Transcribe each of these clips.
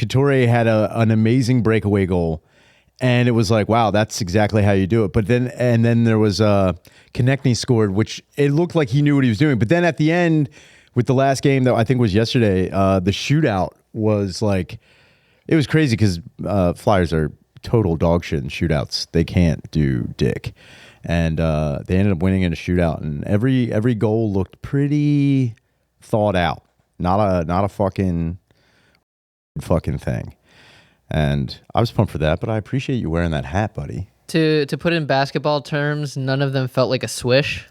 Couture had an amazing breakaway goal. And it was like, wow, that's exactly how you do it. But then there was Konechny scored, which it looked like he knew what he was doing. But then at the end, with the last game that I think was yesterday, the shootout was like, it was crazy because Flyers are total dog shit in shootouts. They can't do dick. And they ended up winning in a shootout. And every goal looked pretty thought out. Not a fucking thing. And I was pumped for that, but I appreciate you wearing that hat, buddy. To put in basketball terms, none of them felt like a swish.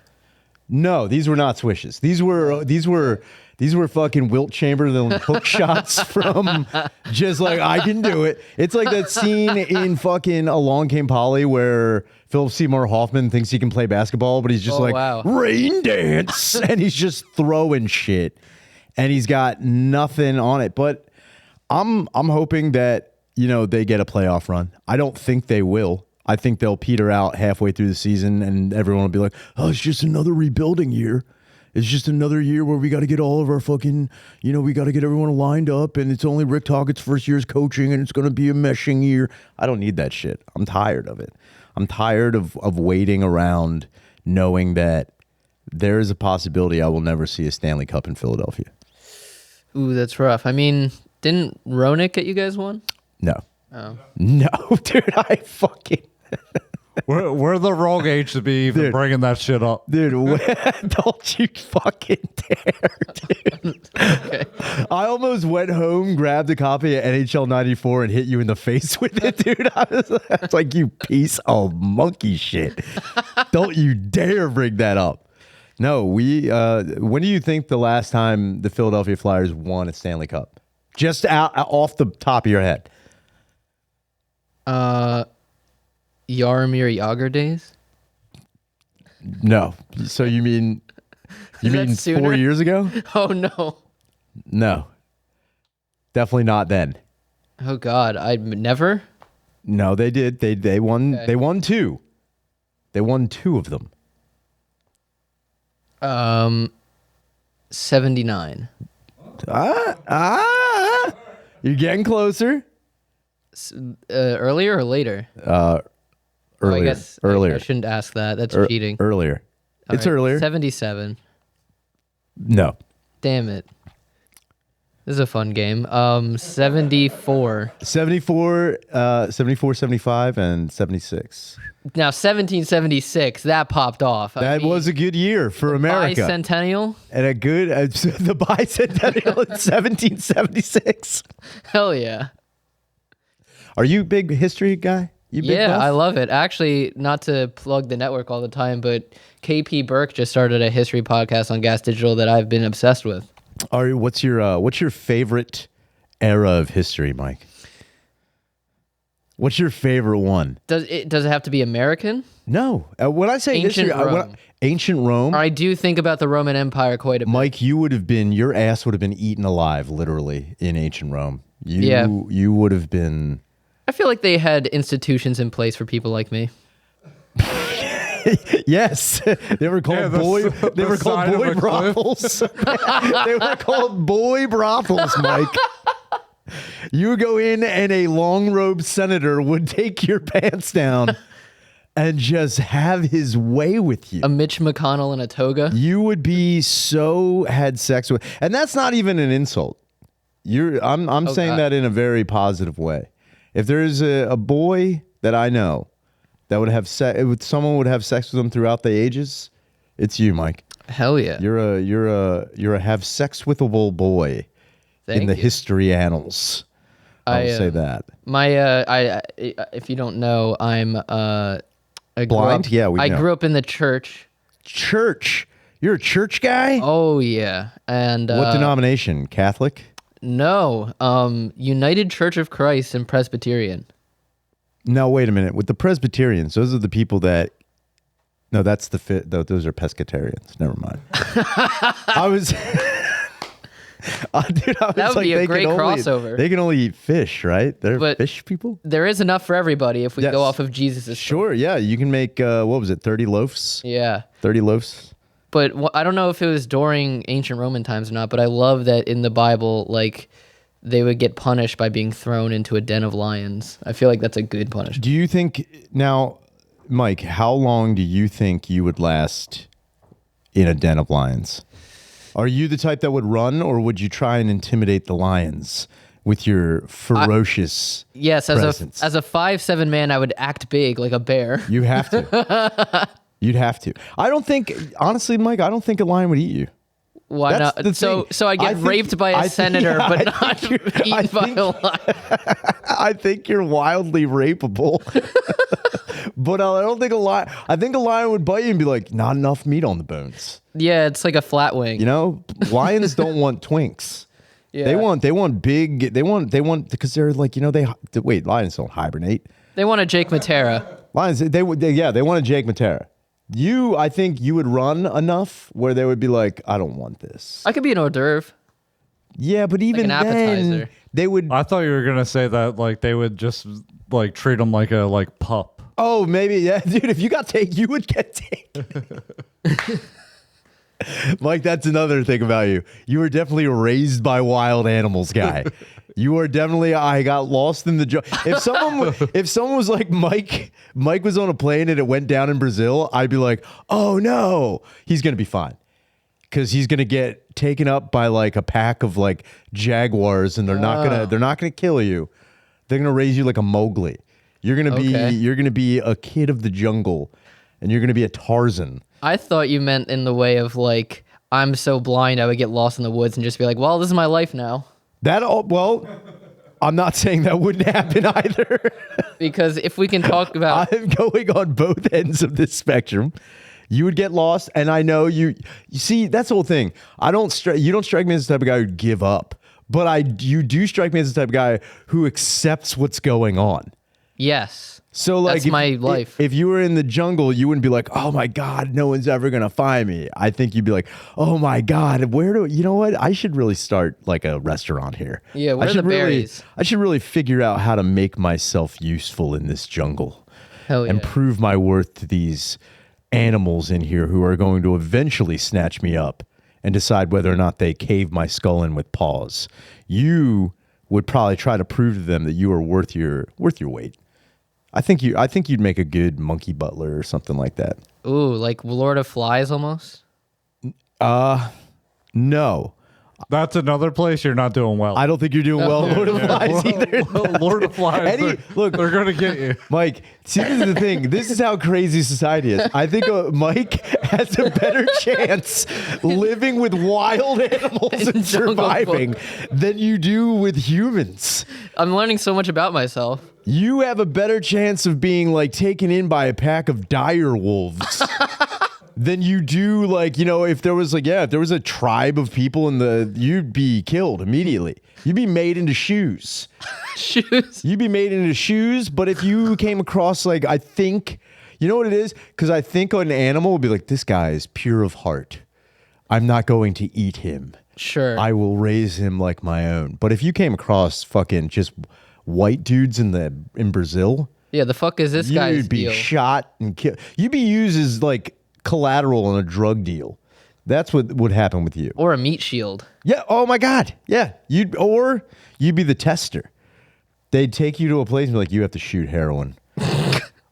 No, these were not swishes. These were fucking Wilt Chamberlain hook shots from just like, I can do it. It's like that scene in fucking Along Came Polly where Philip Seymour Hoffman thinks he can play basketball, but he's just rain dance, and he's just throwing shit, and he's got nothing on it. But I'm hoping that, you know, they get a playoff run. I don't think they will. I think they'll peter out halfway through the season, and everyone will be like, oh, it's just another rebuilding year. It's just another year where we got to get all of our fucking, you know, we got to get everyone lined up, and it's only Rick Tockett's first year's coaching, and it's going to be a meshing year. I don't need that shit. I'm tired of it. I'm tired of waiting around knowing that there is a possibility I will never see a Stanley Cup in Philadelphia. Ooh, that's rough. I mean, didn't Roenick get you guys one? No. Oh. No, dude, I fucking... We're the wrong age to be even bringing that shit up. Dude, don't you fucking dare, dude. Okay. I almost went home, grabbed a copy of NHL 94 and hit you in the face with it, dude. I was like, you piece of monkey shit. Don't you dare bring that up. No, when do you think the last time the Philadelphia Flyers won a Stanley Cup? Just off the top of your head. Jaromir Jagr days? No. So you mean 4 years ago? Oh no. No. Definitely not then. Oh God, I never. No, they did. They won. Okay. They won two. They won two of them. 79. You're getting closer. Earlier or later? Earlier. I guess earlier. I shouldn't ask that. That's cheating. Earlier. All It's right, earlier. 77. No. Damn it. This is a fun game. 74. 74, 75, and 76. Now, 1776, that popped off. That was a good year for America. Bicentennial? And a good, the bicentennial in 1776. Hell yeah. Are you a big history guy? You big Yeah, buff? I love it. Actually, not to plug the network all the time, but KP Burke just started a history podcast on Gas Digital that I've been obsessed with. What's your favorite era of history, Mike? What's your favorite one? Does it have to be American? No. When I say Ancient history, Rome. Ancient Rome. I do think about the Roman Empire quite a bit. Mike, your ass would have been eaten alive, literally, in ancient Rome. You would have been. I feel like they had institutions in place for people like me. Yes, they were called boy brothels. They were called boy brothels, Mike. You would go in and a long-robed senator would take your pants down and just have his way with you. A Mitch McConnell in a toga. You would be had sex with, and that's not even an insult. I'm saying that in a very positive way. If there's a boy that I know that would have someone would have sex with them throughout the ages, it's you, Mike. Hell yeah. You're a have sex withable boy in the history annals. I'll say that. If you don't know, I'm blind. I grew up in the church. Church. You're a church guy? Oh yeah. And what denomination? Catholic? No. United Church of Christ and Presbyterian. No, wait a minute. With the Presbyterians, those are the people that. No, that's those are pescatarians. Never mind. I was. That would be a great crossover. They can only eat fish, right? They're fish people. There is enough for everybody if we go off of Jesus'. Sure, yeah. You can make, what was it, 30 loaves? Yeah. 30 loaves. But I don't know if it was during ancient Roman times or not, but I love that in the Bible, like, they would get punished by being thrown into a den of lions. I feel like that's a good punishment. Do you think now, Mike? How long do you think you would last in a den of lions? Are you the type that would run, or would you try and intimidate the lions with your ferocious Yes, presence? as a 5'7" man, I would act big like a bear. You have to. You'd have to. I don't think, honestly, Mike, I don't think a lion would eat you. Why That's the not? thing. So I get raped by a senator, but not eaten by a lion. I think you're wildly rapeable. But I don't think a lion. I think a lion would bite you and be like, not enough meat on the bones. Yeah, it's like a flat wing. You know, lions don't want twinks. Yeah. They want big. They want because they're like, you know, wait. Lions don't hibernate. They want a Jake Matera. Lions. They want a Jake Matera. I think you would run enough where they would be like, I don't want this. I could be an hors d'oeuvre. Yeah, but even an then, appetizer. they would. I thought you were gonna say that like they would just like treat them like a pup. Oh, maybe, yeah, dude. If you got taken, you would get taken. Mike, that's another thing about you. You were definitely a raised by wild animals guy. You are definitely. I got lost in the jungle. If someone was like Mike was on a plane and it went down in Brazil, I'd be like, oh no, he's gonna be fine because he's gonna get taken up by like a pack of like jaguars, and they're not gonna kill you. They're gonna raise you like a Mowgli. You're gonna be a kid of the jungle, and you're gonna be a Tarzan. I thought you meant in the way of like, I'm so blind I would get lost in the woods and just be like, well, this is my life now. I'm not saying that wouldn't happen either. Because if we can talk about... I'm going on both ends of this spectrum. You would get lost, and I know you see, that's the whole thing. You don't strike me as the type of guy who'd give up, but you do strike me as the type of guy who accepts what's going on. Yes. So like, that's my life. If you were in the jungle, you wouldn't be like, "Oh my God, no one's ever gonna find me." I think you'd be like, "Oh my God, you know what? I should really start like a restaurant here. Yeah, where are the berries? I should really figure out how to make myself useful in this jungle, Hell yeah. and prove my worth to these animals in here who are going to eventually snatch me up and decide whether or not they cave my skull in with paws. You would probably try to prove to them that you are worth your weight. I think you'd make a good monkey butler or something like that. Ooh, like Lord of Flies almost? No. That's another place you're not doing well. I don't think you're doing well, Lord of Flies either. Lord of Flies. Look, they're gonna get you. Mike, see, this is the thing. This is how crazy society is. I think Mike has a better chance living with wild animals and surviving than you do with humans. I'm learning so much about myself. You have a better chance of being like taken in by a pack of dire wolves than you do, like, you know, if there was a tribe of people you'd be killed immediately. You'd be made into shoes. Shoes? You'd be made into shoes, but if you came across, like, I think, you know what it is? Because I think an animal would be like, this guy is pure of heart. I'm not going to eat him. Sure. I will raise him like my own. But if you came across fucking just white dudes in Brazil, yeah, the fuck is this guy's you'd be deal? shot and killed. You'd be used as like collateral on a drug deal. That's what would happen with you. Or a meat shield. Yeah. Oh my God. Yeah. You'd be the tester. They'd take you to a place and be like, you have to shoot heroin.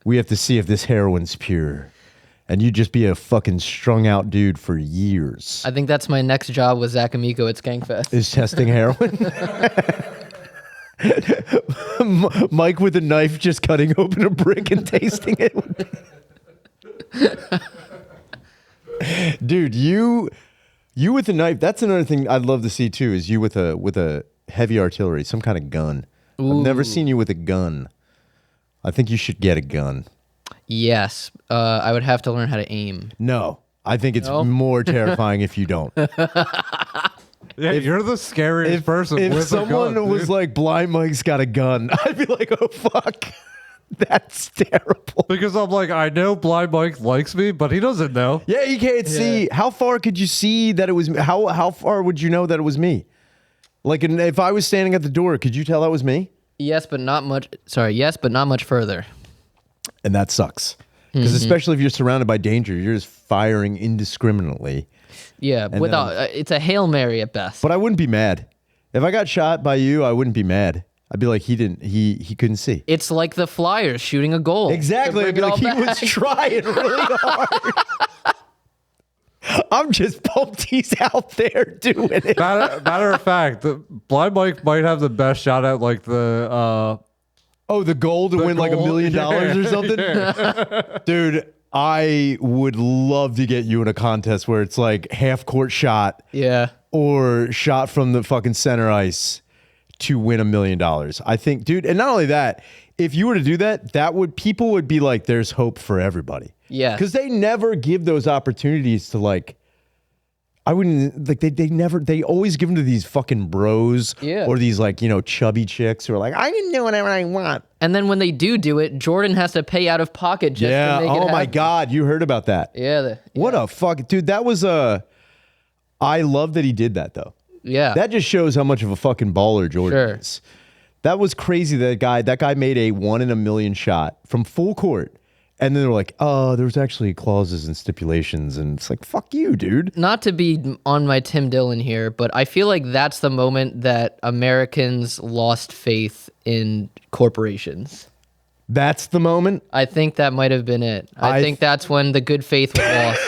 We have to see if this heroin's pure. And you'd just be a fucking strung out dude for years. I think that's my next job with Zach Amico at Skankfest. Is testing heroin. Mike with a knife just cutting open a brick and tasting it. Dude, you with a knife, that's another thing I'd love to see too, is you with a heavy artillery, some kind of gun. Ooh. I've never seen you with a gun. I think you should get a gun. Yes. I would have to learn how to aim. No. I think it's more terrifying if you don't. Yeah, you're the scariest person. If someone was like, Blind Mike's got a gun, I'd be like, oh fuck. That's terrible. Because I'm like, I know Blind Mike likes me, but he doesn't know. Yeah, you can't see. How far could you see that it was? How far would you know that it was me? Like, if I was standing at the door, could you tell that was me? Yes, but not much. Sorry, yes, but not much further. And that sucks. Because especially if you're surrounded by danger, you're just firing indiscriminately. Yeah, it's a Hail Mary at best. But I wouldn't be mad. If I got shot by you, I wouldn't be mad. I'd be like, he couldn't see. It's like the Flyers shooting a goal. Exactly. I'd be like, he was trying really hard. I'm just pumped he's out there doing it. Matter of fact, Blind Mike might have the best shot at like the the goal to win like $1 million or something? Yeah. Dude, I would love to get you in a contest where it's like half court shot or shot from the fucking center ice to win $1 million. I think, dude, and not only that, if you were to do that, people would be like, there's hope for everybody. Yeah. Because they never give those opportunities to like, I wouldn't like they always give them to these fucking bros or these like, chubby chicks who are like, I can do whatever I want. And then when they do it, Jordan has to pay out of pocket just to make it happen. My God. You heard about that. Yeah. What a fuck, dude. That was I love that he did that though. Yeah. That just shows how much of a fucking baller Jordan is. That was crazy. That guy made a 1 in a million shot from full court. And then they're like, oh, there's actually clauses and stipulations. And it's like, fuck you, dude. Not to be on my Tim Dillon here, but I feel like that's the moment that Americans lost faith in corporations. That's the moment? I think that might have been it. I think that's when the good faith was lost.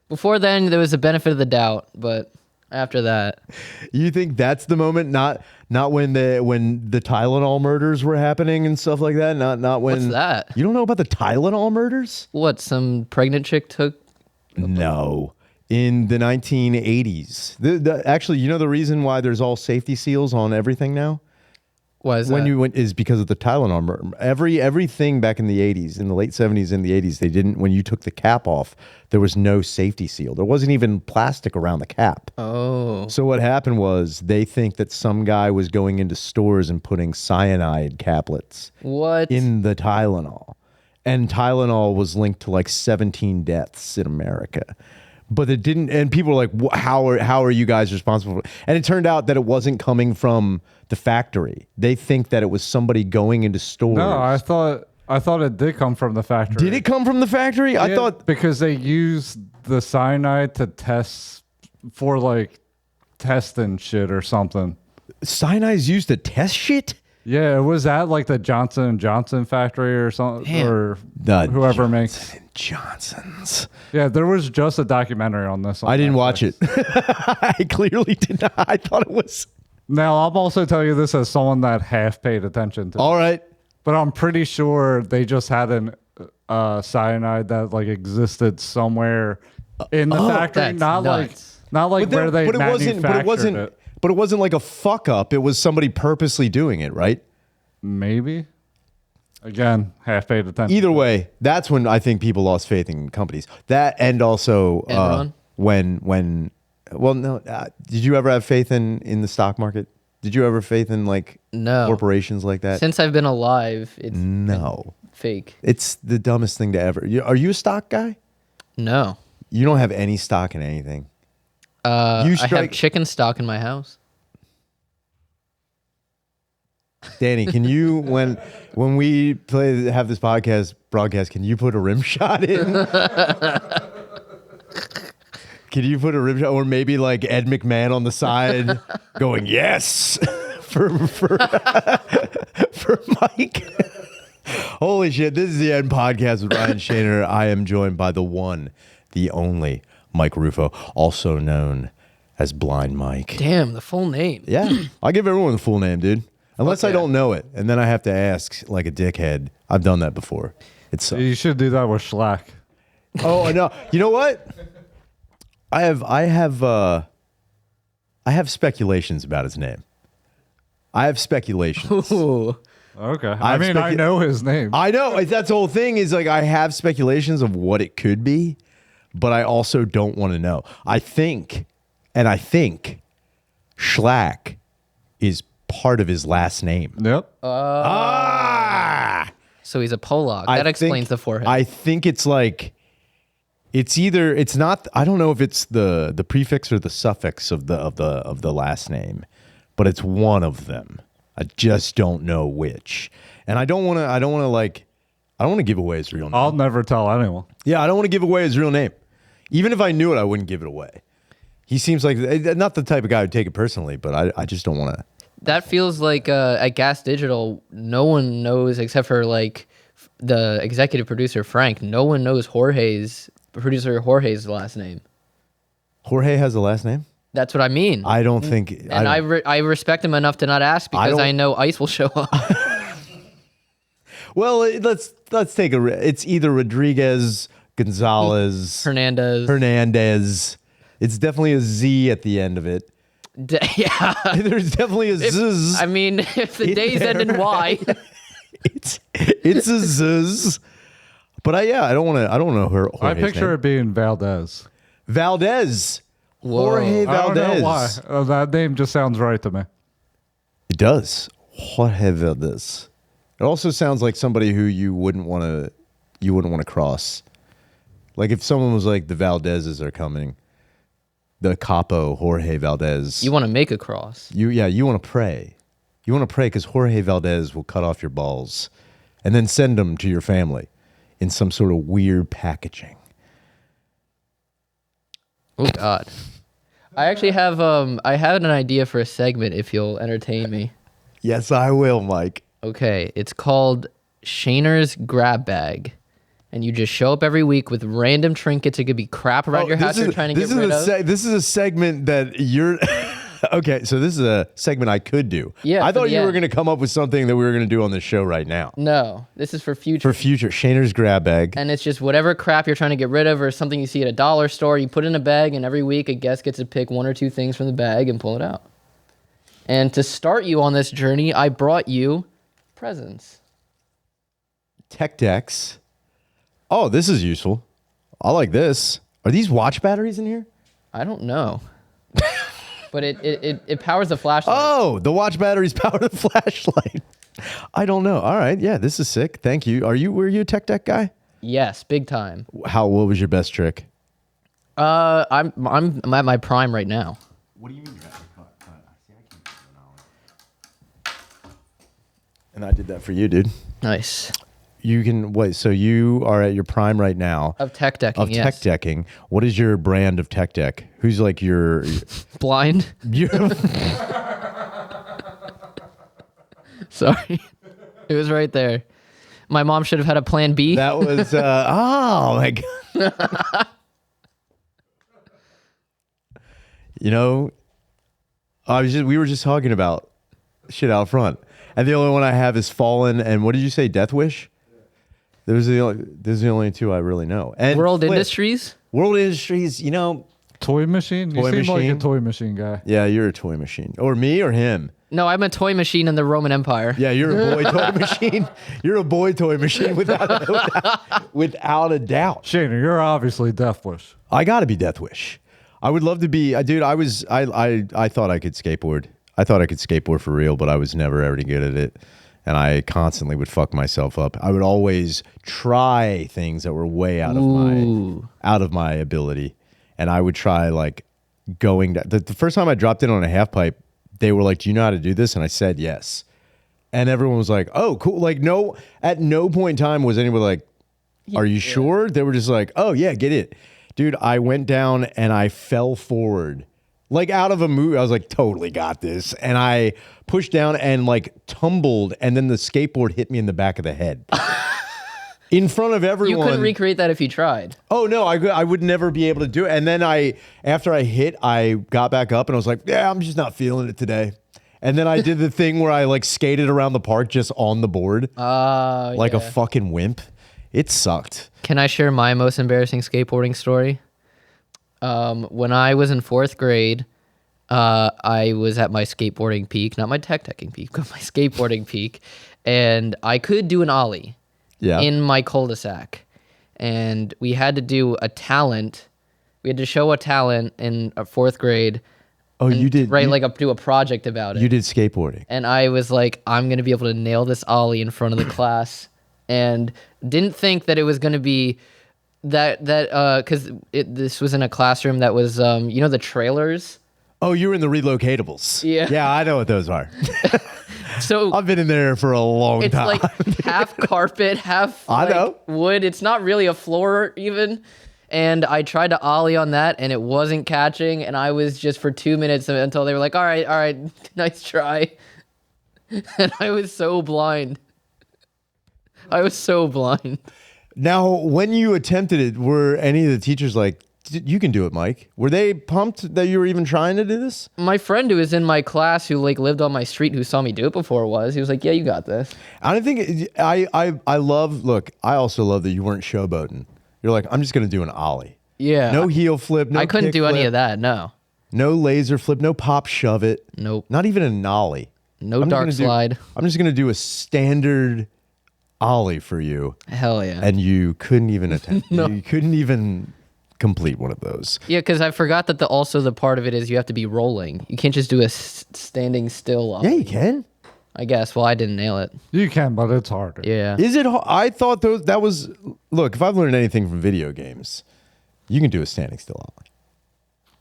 Before then, there was a benefit of the doubt, but after that. You think that's the moment? Not when the Tylenol murders were happening and stuff like that? Not when... What's that? You don't know about the Tylenol murders? What, some pregnant chick took... No. In the 1980s. Actually, you know the reason why there's all safety seals on everything now? Why is that? Is because of the Tylenol murder. Everything back in the 80s, in the late 70s and the 80s, they didn't, when you took the cap off, there was no safety seal. There wasn't even plastic around the cap. Oh. So what happened was they think that some guy was going into stores and putting cyanide caplets in the Tylenol. And Tylenol was linked to like 17 deaths in America. But it didn't, and people were like, how are you guys responsible for it? And it turned out that it wasn't coming from the factory. They think that it was somebody going into stores. No, I thought it did come from the factory. Did it come from the factory? I thought because they used the cyanide to test for like testing shit or something. Cyanide is used to test shit? Yeah, it was at like the Johnson & Johnson factory or something, or whoever makes Johnson's. Yeah, there was just a documentary on this. I didn't watch it. I clearly did not. I thought it was. Now, I'm also telling you this as someone that half paid attention to. All right. But I'm pretty sure they just had an cyanide that like existed somewhere in the factory, not nuts. like where they manufactured it. But it wasn't like a fuck up. It was somebody purposely doing it, right? Maybe. Again, half paid attention. Either way, that's when I think people lost faith in companies. That and also when did you ever have faith in the stock market? Did you ever have faith in like corporations like that? Since I've been alive, it's fake. It's the dumbest thing to ever. Are you a stock guy? No. You don't have any stock in anything. I have chicken stock in my house. Danny, can you when we have this broadcast, can you put a rim shot in? Can you put a rim shot, or maybe like Ed McMahon on the side, going yes for Mike? Holy shit! This is the End Podcast with Ryan Shaner. I am joined by the one, the only Mike Rufo, also known as Blind Mike. Damn, the full name. Yeah, I give everyone the full name, dude. Unless I don't know it, and then I have to ask like a dickhead. I've done that before. It sucks. You should do that with Schlack. Oh no! You know what? I have speculations about his name. I have speculations. Ooh. Okay. I know his name. I know. That's the whole thing is like I have speculations of what it could be, but I also don't want to know. I think Schlack is part of his last name. Yep. So he's a Polak. That explains the forehead. I think it's like it's not. I don't know if it's the prefix or the suffix of the last name, but it's one of them. I just don't know which, and I don't want to give away his real name. I'll never tell anyone. Yeah, I don't want to give away his real name. Even if I knew it, I wouldn't give it away. He seems like not the type of guy who'd take it personally, but I just don't want to. That feels like at Gas Digital, no one knows except for like the executive producer Frank. No one knows producer Jorge's last name. Jorge has a last name? That's what I mean. I don't think. And I respect him enough to not ask because I know ICE will show up. Well, let's take it's either Rodriguez, Gonzalez, Hernandez. It's definitely a Z at the end of it. Yeah. There's definitely a zzz. I mean, if the days end in Y. it's a zzz. But I don't want to her. I picture it being Valdez. Valdez. Whoa. Jorge Valdez. I don't know why. That name just sounds right to me. It does. Jorge Valdez. It also sounds like somebody who you wouldn't want to cross. Like if someone was like the Valdezes are coming, the capo Jorge Valdez. You want to make a cross. You want to pray. You want to pray because Jorge Valdez will cut off your balls and then send them to your family in some sort of weird packaging. Oh God. I actually have an idea for a segment if you'll entertain me. Yes, I will, Mike. Okay, it's called Shayner's Grab Bag. And you just show up every week with random trinkets. It could be crap around your house you're trying to get rid of. This is a segment that you're... Okay, so this is a segment I could do. Yeah, I thought you were end. going to come up with something that we were going to do on this show right now. No, this is for future. For future, Shayner's Grab Bag. And it's just whatever crap you're trying to get rid of or something you see at a dollar store, you put in a bag, and every week a guest gets to pick one or two things from the bag and pull it out. And to start you on this journey, I brought you presents. Tech decks. Oh, this is useful. I like this. Are these watch batteries in here? I don't know. But it powers the flashlight. Oh, the watch batteries power the flashlight. I don't know. All right. Yeah, this is sick. Thank you. Were you a tech deck guy? Yes, big time. What was your best trick? I'm at my prime right now. What do you mean? And I did that for you, dude. Nice. You can wait. So you are at your prime right now Of tech decking, tech decking. What is your brand of tech deck? Who's like your Blind. Sorry. It was right there. My mom should have had a plan B. That was oh my God. You know, we were just talking about shit out front. And the only one I have is Fallen and what did you say, Death Wish? Those are the only two I really know. And World Industries? World Industries, you know. Toy machine? You seem like a toy machine guy. Yeah, you're a toy machine. Or me or him. No, I'm a toy machine in the Roman Empire. Yeah, you're a boy toy machine. You're a boy toy machine without a doubt. Shayner, you're obviously Death Wish. I got to be Death Wish. I would love to be, dude, I thought I could skateboard. I thought I could skateboard for real, but I was never ever good at it. And I constantly would fuck myself up. I would always try things that were way out of my ability. And I would try like going down. The first time I dropped in on a half pipe, they were like, "Do you know how to do this?" And I said yes. And everyone was like, "Oh, cool." Like at no point in time was anyone like, "Are you sure?" They were just like, "Oh yeah, get it." Dude, I went down and I fell forward. Like out of a movie, I was like, totally got this. And I pushed down and like tumbled, and then the skateboard hit me in the back of the head. In front of everyone. You couldn't recreate that if you tried. Oh, no, I would never be able to do it. And then after I hit, I got back up and I was like, yeah, I'm just not feeling it today. And then I did the thing where I like skated around the park just on the board. Like a fucking wimp. It sucked. Can I share my most embarrassing skateboarding story? When I was in 4th grade, I was at my skateboarding peak, not my tech decking peak, but my skateboarding peak, and I could do an ollie in my cul-de-sac. And we had to do a talent. We had to show a talent in 4th grade. Oh, you did? Right, do a project about it. You did skateboarding. And I was like, I'm going to be able to nail this ollie in front of the class. And didn't think that it was going to be because this was in a classroom that was, the trailers. Oh, you were in the relocatables. Yeah. Yeah, I know what those are. So I've been in there for a long time. It's like half carpet, half wood. It's not really a floor even. and I tried to ollie on that, and it wasn't catching, and I was just for 2 minutes until they were like, all right, nice try. And I was so blind. Now, when you attempted it, were any of the teachers like, you can do it, Mike? Were they pumped that you were even trying to do this? My friend who was in my class who like lived on my street who saw me do it before he was like, yeah, you got this. I don't think I love. Look, I also love that you weren't showboating. You're like, I'm just gonna do an ollie. Yeah. No heel flip. No. I couldn't kick do any flip, of that. No. No laser flip. No pop shove it. Nope. Not even a nollie. No I'm just dark gonna slide. I'm just gonna do a standard ollie for you, Hell yeah. and you couldn't even attempt. No. You couldn't even complete one of those. Yeah, because I forgot that also the part of it is you have to be rolling. You can't just do a standing still. Yeah, you can. I guess. Well, I didn't nail it. You can, but it's harder. Yeah. Is it? I thought that was. Look, if I've learned anything from video games, you can do a standing still ollie.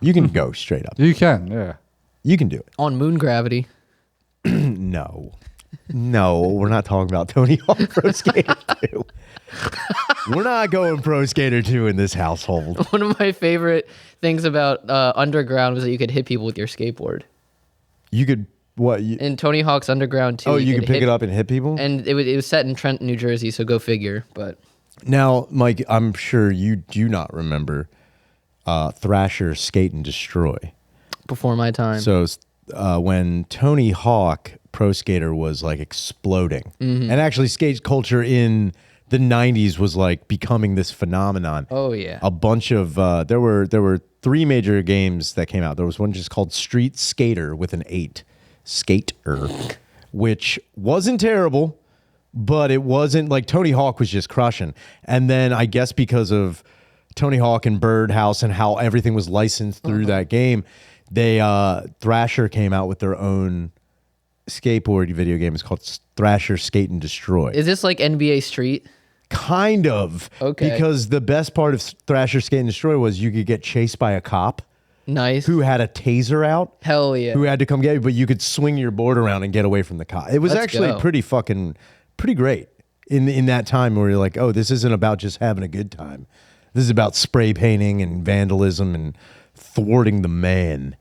You can go straight up. You can, yeah. You can do it. On moon gravity. No, we're not talking about Tony Hawk Pro Skater 2. We're not going Pro Skater 2 in this household. One of my favorite things about Underground was that you could hit people with your skateboard. You could what? In Tony Hawk's Underground 2. Oh, you could pick it up and hit people. And it was set in Trenton, New Jersey, so go figure. But now, Mike, I'm sure you do not remember Thrasher Skate and Destroy. Before my time. So when Tony Hawk Pro Skater was like exploding, and actually skate culture in the 90s was like becoming this phenomenon. Oh yeah. A bunch of there were 3 major games that came out. There was one just called Street Skater with an 8, Skater, which wasn't terrible, but it wasn't like Tony Hawk was just crushing. And then I guess because of Tony Hawk and Birdhouse and how everything was licensed through that game, they Thrasher came out with their own skateboard video game. It's called Thrasher Skate and Destroy. Is this like NBA Street? Kind of. Okay. Because the best part of Thrasher Skate and Destroy was you could get chased by a cop Nice. who had a taser out, Hell yeah. who had to come get you, but you could swing your board around and get away from the cop. It was Let's actually go. pretty great in that time where you're like, oh, this isn't about just having a good time. This is about spray painting and vandalism and thwarting the man.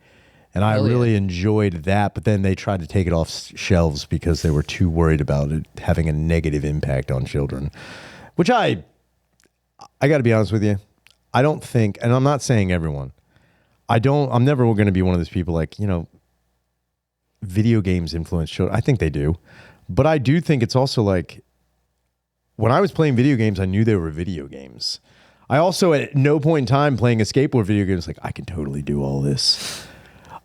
And I Hell yeah. really enjoyed that, but then they tried to take it off shelves because they were too worried about it having a negative impact on children. Which I got to be honest with you, I don't think, and I'm not saying everyone, I'm never going to be one of those people like, video games influence children. I think they do. But I do think it's also like, when I was playing video games, I knew they were video games. I also, at no point in time playing a skateboard video game, was like, I can totally do all this.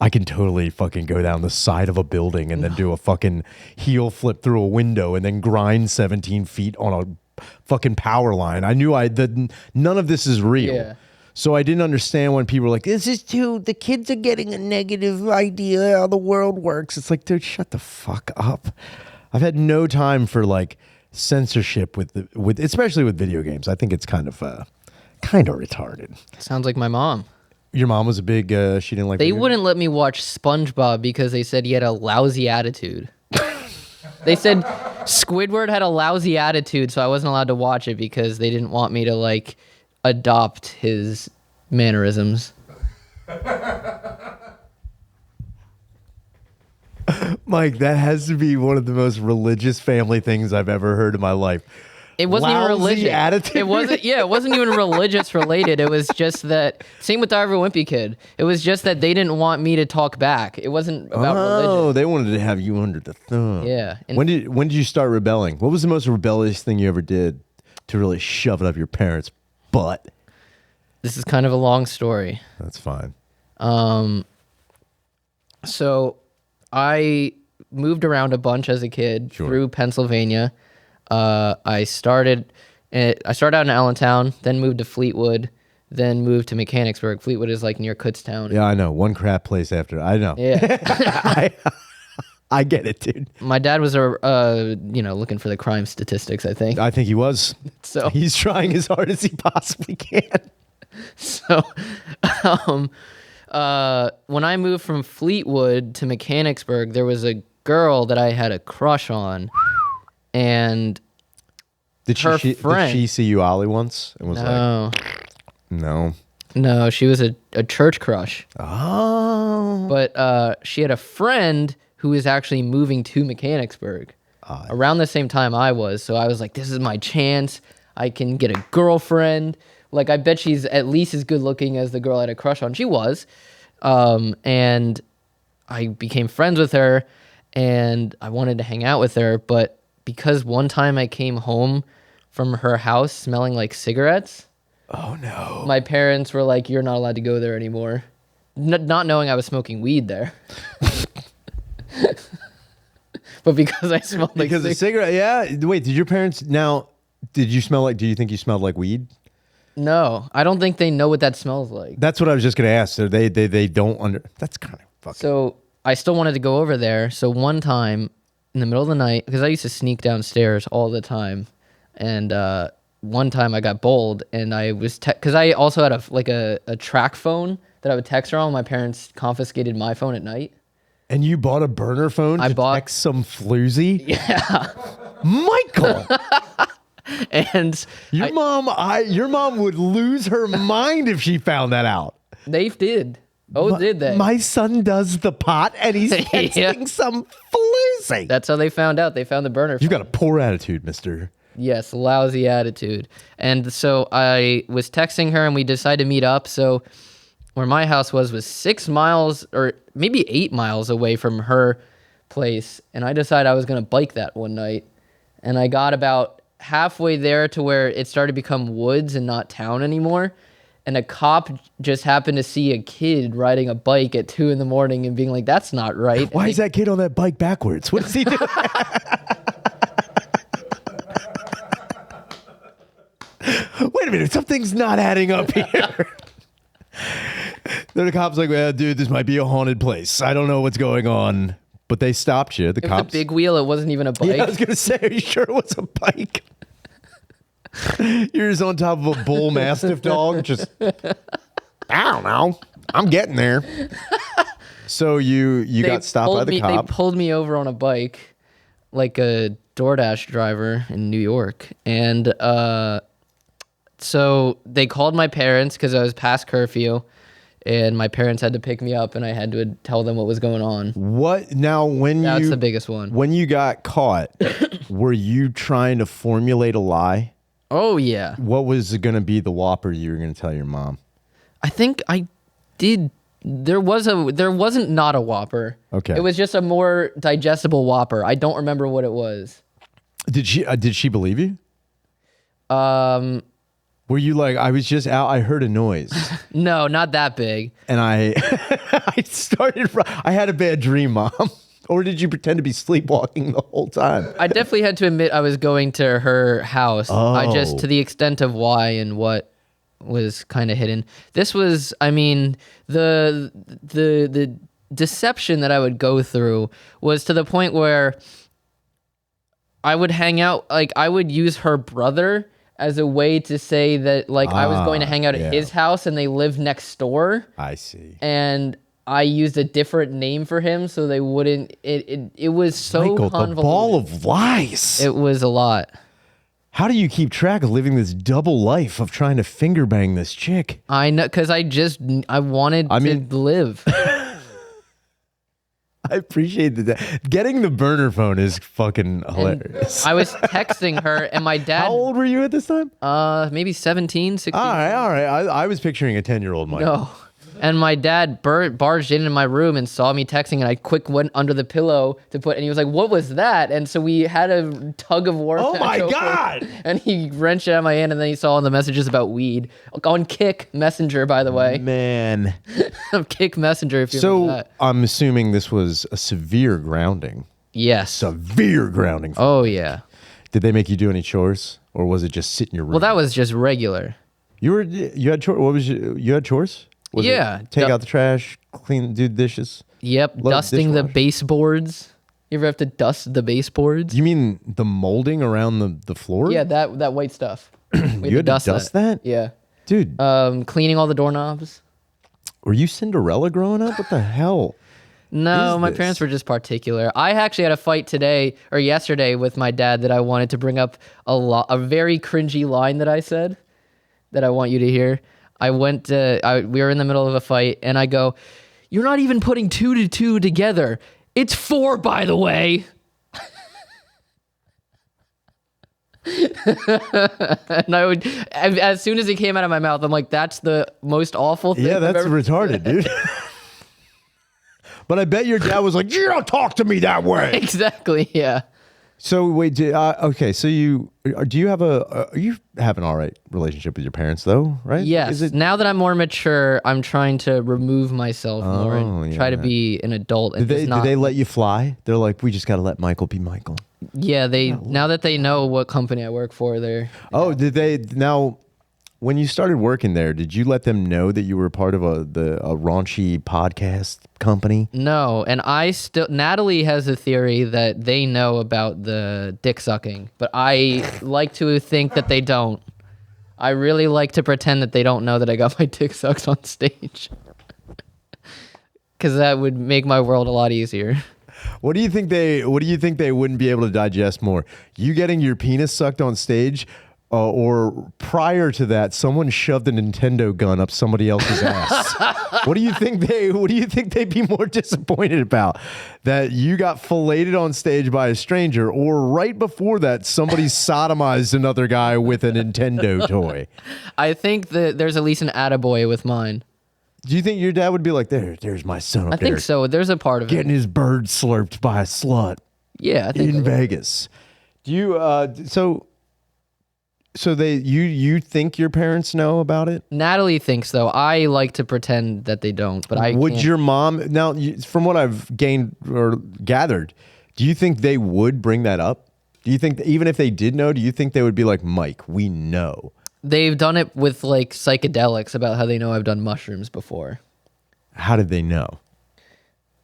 I can totally fucking go down the side of a building and then do a fucking heel flip through a window and then grind 17 feet on a fucking power line. I knew that none of this is real. Yeah. So I didn't understand when people were like, the kids are getting a negative idea how the world works. It's like, dude, shut the fuck up. I've had no time for like censorship with especially with video games. I think it's kind of retarded. Sounds like my mom. Your mom was a big, she didn't like They video wouldn't let me watch SpongeBob because they said he had a lousy attitude. They said Squidward had a lousy attitude, so I wasn't allowed to watch it because they didn't want me to like adopt his mannerisms. Mike, that has to be one of the most religious family things I've ever heard in my life. It wasn't even Lousy religious. attitude? It wasn't. Yeah, it wasn't even religious related. It was just that. Same with the Ivor Wimpy kid. It was just that they didn't want me to talk back. It wasn't about Oh, religion. they wanted to have you under the thumb. Yeah. And When did you start rebelling? What was the most rebellious thing you ever did to really shove it up your parents' butt? this is kind of a long story. That's fine. So I moved around a bunch as a kid through Pennsylvania. I started out in Allentown, then moved to Fleetwood, then moved to Mechanicsburg. Fleetwood is like near Kutztown. Yeah, I know. One crap place after. I know. Yeah. I get it, dude. My dad was looking for the crime statistics, I think. I think he was. So He's trying as hard as he possibly can. So when I moved from Fleetwood to Mechanicsburg, there was a girl that I had a crush on, and Did her she friend- see you ollie once and was like, no, No. No, she was a church crush. Oh. But she had a friend who was actually moving to Mechanicsburg around the same time I was. So I was like, this is my chance. I can get a girlfriend. Like, I bet she's at least as good looking as the girl I had a crush on. She was. And I became friends with her, and I wanted to hang out with her. But because one time I came home from her house smelling like cigarettes, Oh no. my parents were like, you're not allowed to go there anymore. Not knowing I was smoking weed there. But because I smelled like Because the cigarette, yeah. Wait, did your parents did you smell like? Do you think you smelled like weed? No, I don't think they know what that smells like. That's what I was just gonna ask. So they don't under. That's kind of fucking. So I still wanted to go over there. So one time in the middle of the night, because I used to sneak downstairs all the time, and one time I got bold, and I was because I also had a track phone that I would text her on. My parents confiscated my phone at night. And you bought a burner phone to text some floozy? Yeah. Michael! And your mom would lose her mind if she found that out. They did. Oh, did they? My son does the pot and he's texting some floozy. That's how they found out. They found the burner phone. You got a poor attitude, mister. Yes, lousy attitude. And so I was texting her and we decided to meet up. So where my house was 6 miles or maybe 8 miles away from her place. And I decided I was going to bike that one night. And I got about halfway there to where it started to become woods and not town anymore. And a cop just happened to see a kid riding a bike at 2 a.m. and being like, that's not right. Why is that kid on that bike backwards? What is he doing? Wait a minute, something's not adding up here. Then the cop's like, well, dude, this might be a haunted place. I don't know what's going on. But they stopped you. The It cops. was a big wheel. It wasn't even a bike. Yeah, I was going to say, are you sure it was a bike? You're just on top of a bull mastiff dog. Just, I don't know. I'm getting there. So you got stopped by the cop. They pulled me over on a bike like a DoorDash driver in New York. And so they called my parents because I was past curfew. And my parents had to pick me up, and I had to tell them what was going on. What now? That's the biggest one. When you got caught, were you trying to formulate a lie? Oh yeah. What was going to be the whopper you were going to tell your mom? I think I did. There wasn't not a Whopper. Okay. It was just a more digestible Whopper. I don't remember what it was. Did she believe you? Were you like, I was just out, I heard a noise. No, not that big. And I had a bad dream, Mom. Or did you pretend to be sleepwalking the whole time? I definitely had to admit I was going to her house. I just, to the extent of why and what was kind of hidden. This was, I mean, the deception that I would go through was to the point where I would hang out, like I would use her brother as a way to say that like I was going to hang out at his house and they lived next door. I see. And I used a different name for him so they wouldn't. It was so Michael, convoluted. the ball of lies. It was a lot. How do you keep track of living this double life of trying to finger bang this chick? I know, because I wanted to live. I appreciate that. Getting the burner phone is fucking hilarious. I was texting her, and my dad. How old were you at this time? Maybe 17, 16. All right. I was picturing a 10-year-old Mike. No. And my dad barged in my room and saw me texting, and I quick went under the pillow to put, and he was like, what was that? And so we had a tug of war. Oh match my God. And he wrenched it out of my hand, and then he saw on the messages about weed. On Kick Messenger, by the way. Man. Kick Messenger, if you remember that. I'm assuming this was a severe grounding. Yes. Severe grounding. Oh, yeah. Did they make you do any chores? Or was it just sit in your room? Well, that was just regular. You had chores? What was you had chores? Was yeah. it take out the trash, clean, do the dishes? Yep. Dusting the baseboards. You ever have to dust the baseboards? You mean the molding around the floor? Yeah, that white stuff. You had to dust that? Yeah. Dude. Cleaning all the doorknobs. Were you Cinderella growing up? What the hell? No, my parents were just particular. I actually had a fight today or yesterday with my dad that I wanted to bring up a very cringy line that I said that I want you to hear. we were in the middle of a fight, and I go, "You're not even putting 2 to 2 together. It's 4, by the way." And I would, as soon as it came out of my mouth, I'm like, "That's the most awful thing." Yeah, I've that's ever-" retarded, dude. But I bet your dad was like, "You don't talk to me that way." Exactly. Yeah. So wait, okay. So you have you have an all right relationship with your parents though, right? Yes. Is it? Now that I'm more mature, I'm trying to remove myself more and try to be an adult. And Do they let you fly? They're like, we just got to let Michael be Michael. Yeah, now that they know what company I work for, they're. Oh, did they now? When you started working there, did you let them know that you were part of a raunchy podcast company? No, and Natalie has a theory that they know about the dick sucking, but I like to think that they don't. I really like to pretend that they don't know that I got my dick sucked on stage. Because that would make my world a lot easier. What do you think they wouldn't be able to digest more? You getting your penis sucked on stage, or prior to that, someone shoved a Nintendo gun up somebody else's ass? What do you think they'd be more disappointed about? That you got filleted on stage by a stranger, or right before that, somebody sodomized another guy with a Nintendo toy? I think that there's at least an attaboy with mine. Do you think your dad would be like, there's my son up I there think so. There's a part of getting it. his bird slurped by a slut Yeah, I think in Vegas? Do you so you think your parents know about it? Natalie thinks so. I like to pretend that they don't, but I Would can't. your mom now? From what I've gained or gathered, do you think they would bring that up? Do you think even if they did know, do you think they would be like, Mike, we know? They've done it with like psychedelics about how they know I've done mushrooms before. How did they know?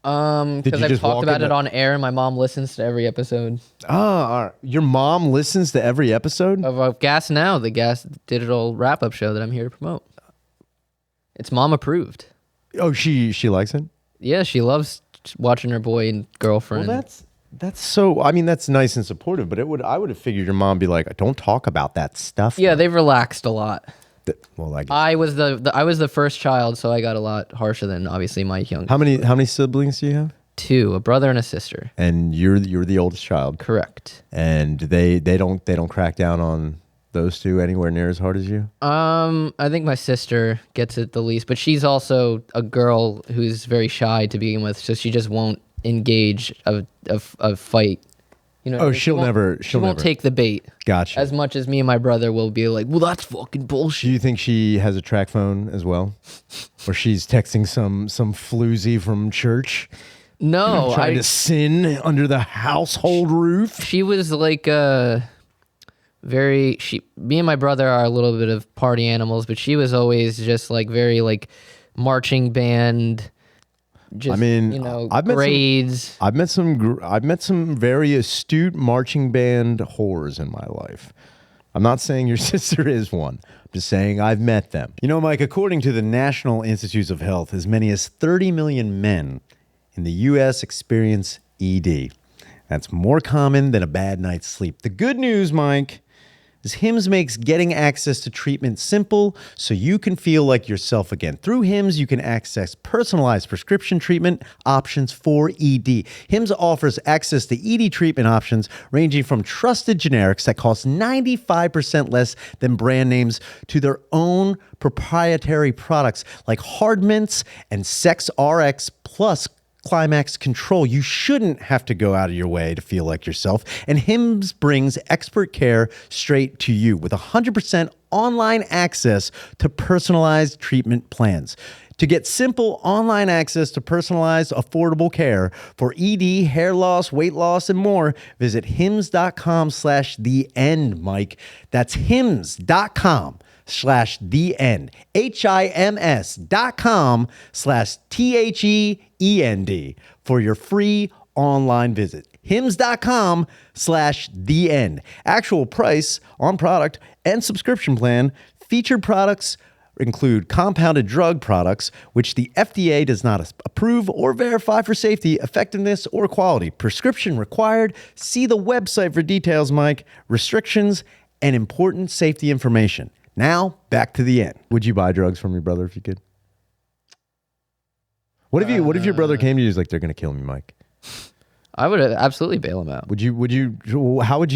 Because you I've just walk talked about in it on air, and my mom listens to every episode Oh, all right. Your mom listens to every episode? of Gas Now, the Gas digital wrap-up show that I'm here to promote. It's mom approved. Oh, she likes it? Yeah, she loves watching her boy and girlfriend. Well, that's so. I mean, that's nice and supportive. But I would have figured your mom would be like, don't talk about that stuff. Yeah, they've relaxed a lot. Well, I guess. I was the first child, so I got a lot harsher than obviously my young. How many siblings do you have? 2, a brother and a sister. And you're the oldest child. Correct. And they don't crack down on those two anywhere near as hard as you? I think my sister gets it the least, but she's also a girl who's very shy to begin with, so she just won't engage a fight. You know, what I mean? She won't take the bait. Gotcha. As much as me and my brother will be like, well, that's fucking Do bullshit. you think she has a track phone as well? Or she's texting some floozy from church? No, Trying to sin under the household roof? she was like me and my brother are a little bit of party animals, but she was always just like very like marching band. Just, I mean, grades. I've met some very astute marching band whores in my life. I'm not saying your sister is one. I'm just saying I've met them. You know, Mike, according to the National Institutes of Health, as many as 30 million men in the U.S. experience ED. That's more common than a bad night's sleep. The good news, Mike, is Hims makes getting access to treatment simple so you can feel like yourself again. Through Hims, you can access personalized prescription treatment options for ED. Hims offers access to ED treatment options ranging from trusted generics that cost 95% less than brand names to their own proprietary products like Hard Mints and Sex RX Plus Climax Control. You shouldn't have to go out of your way to feel like yourself. And Hims brings expert care straight to you with 100% online access to personalized treatment plans. To get simple online access to personalized, affordable care for ED, hair loss, weight loss, and more, visit hims.com/the end, Mike. That's hims.com/the end. HIMS.com/THEEND for your free online visit. hims.com/the end. Actual price on product and subscription plan. Featured products include compounded drug products, which the FDA does not approve or verify for safety, effectiveness, or quality. Prescription required. See the website for details, Mike. Restrictions and important safety information. Now, back to the end. Would you buy drugs from your brother if you could? What if your brother came to you and was like, they're going to kill me, Mike? I would absolutely bail him out. How would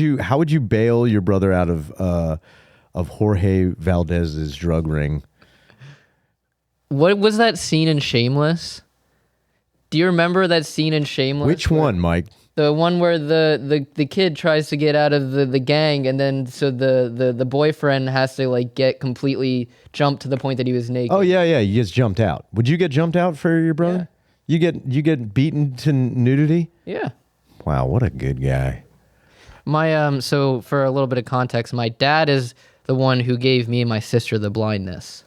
you bail your brother out of Jorge Valdez's drug ring? What was that scene in Shameless? Do you remember that scene in Shameless? Which one, Mike? The one where the kid tries to get out of the gang, and then so the boyfriend has to like get completely jumped to the point that he was naked. Oh yeah, he gets jumped out. Would you get jumped out for your brother? Yeah. You get beaten to nudity? Yeah. Wow, what a good guy. My so for a little bit of context, my dad is the one who gave me and my sister the blindness.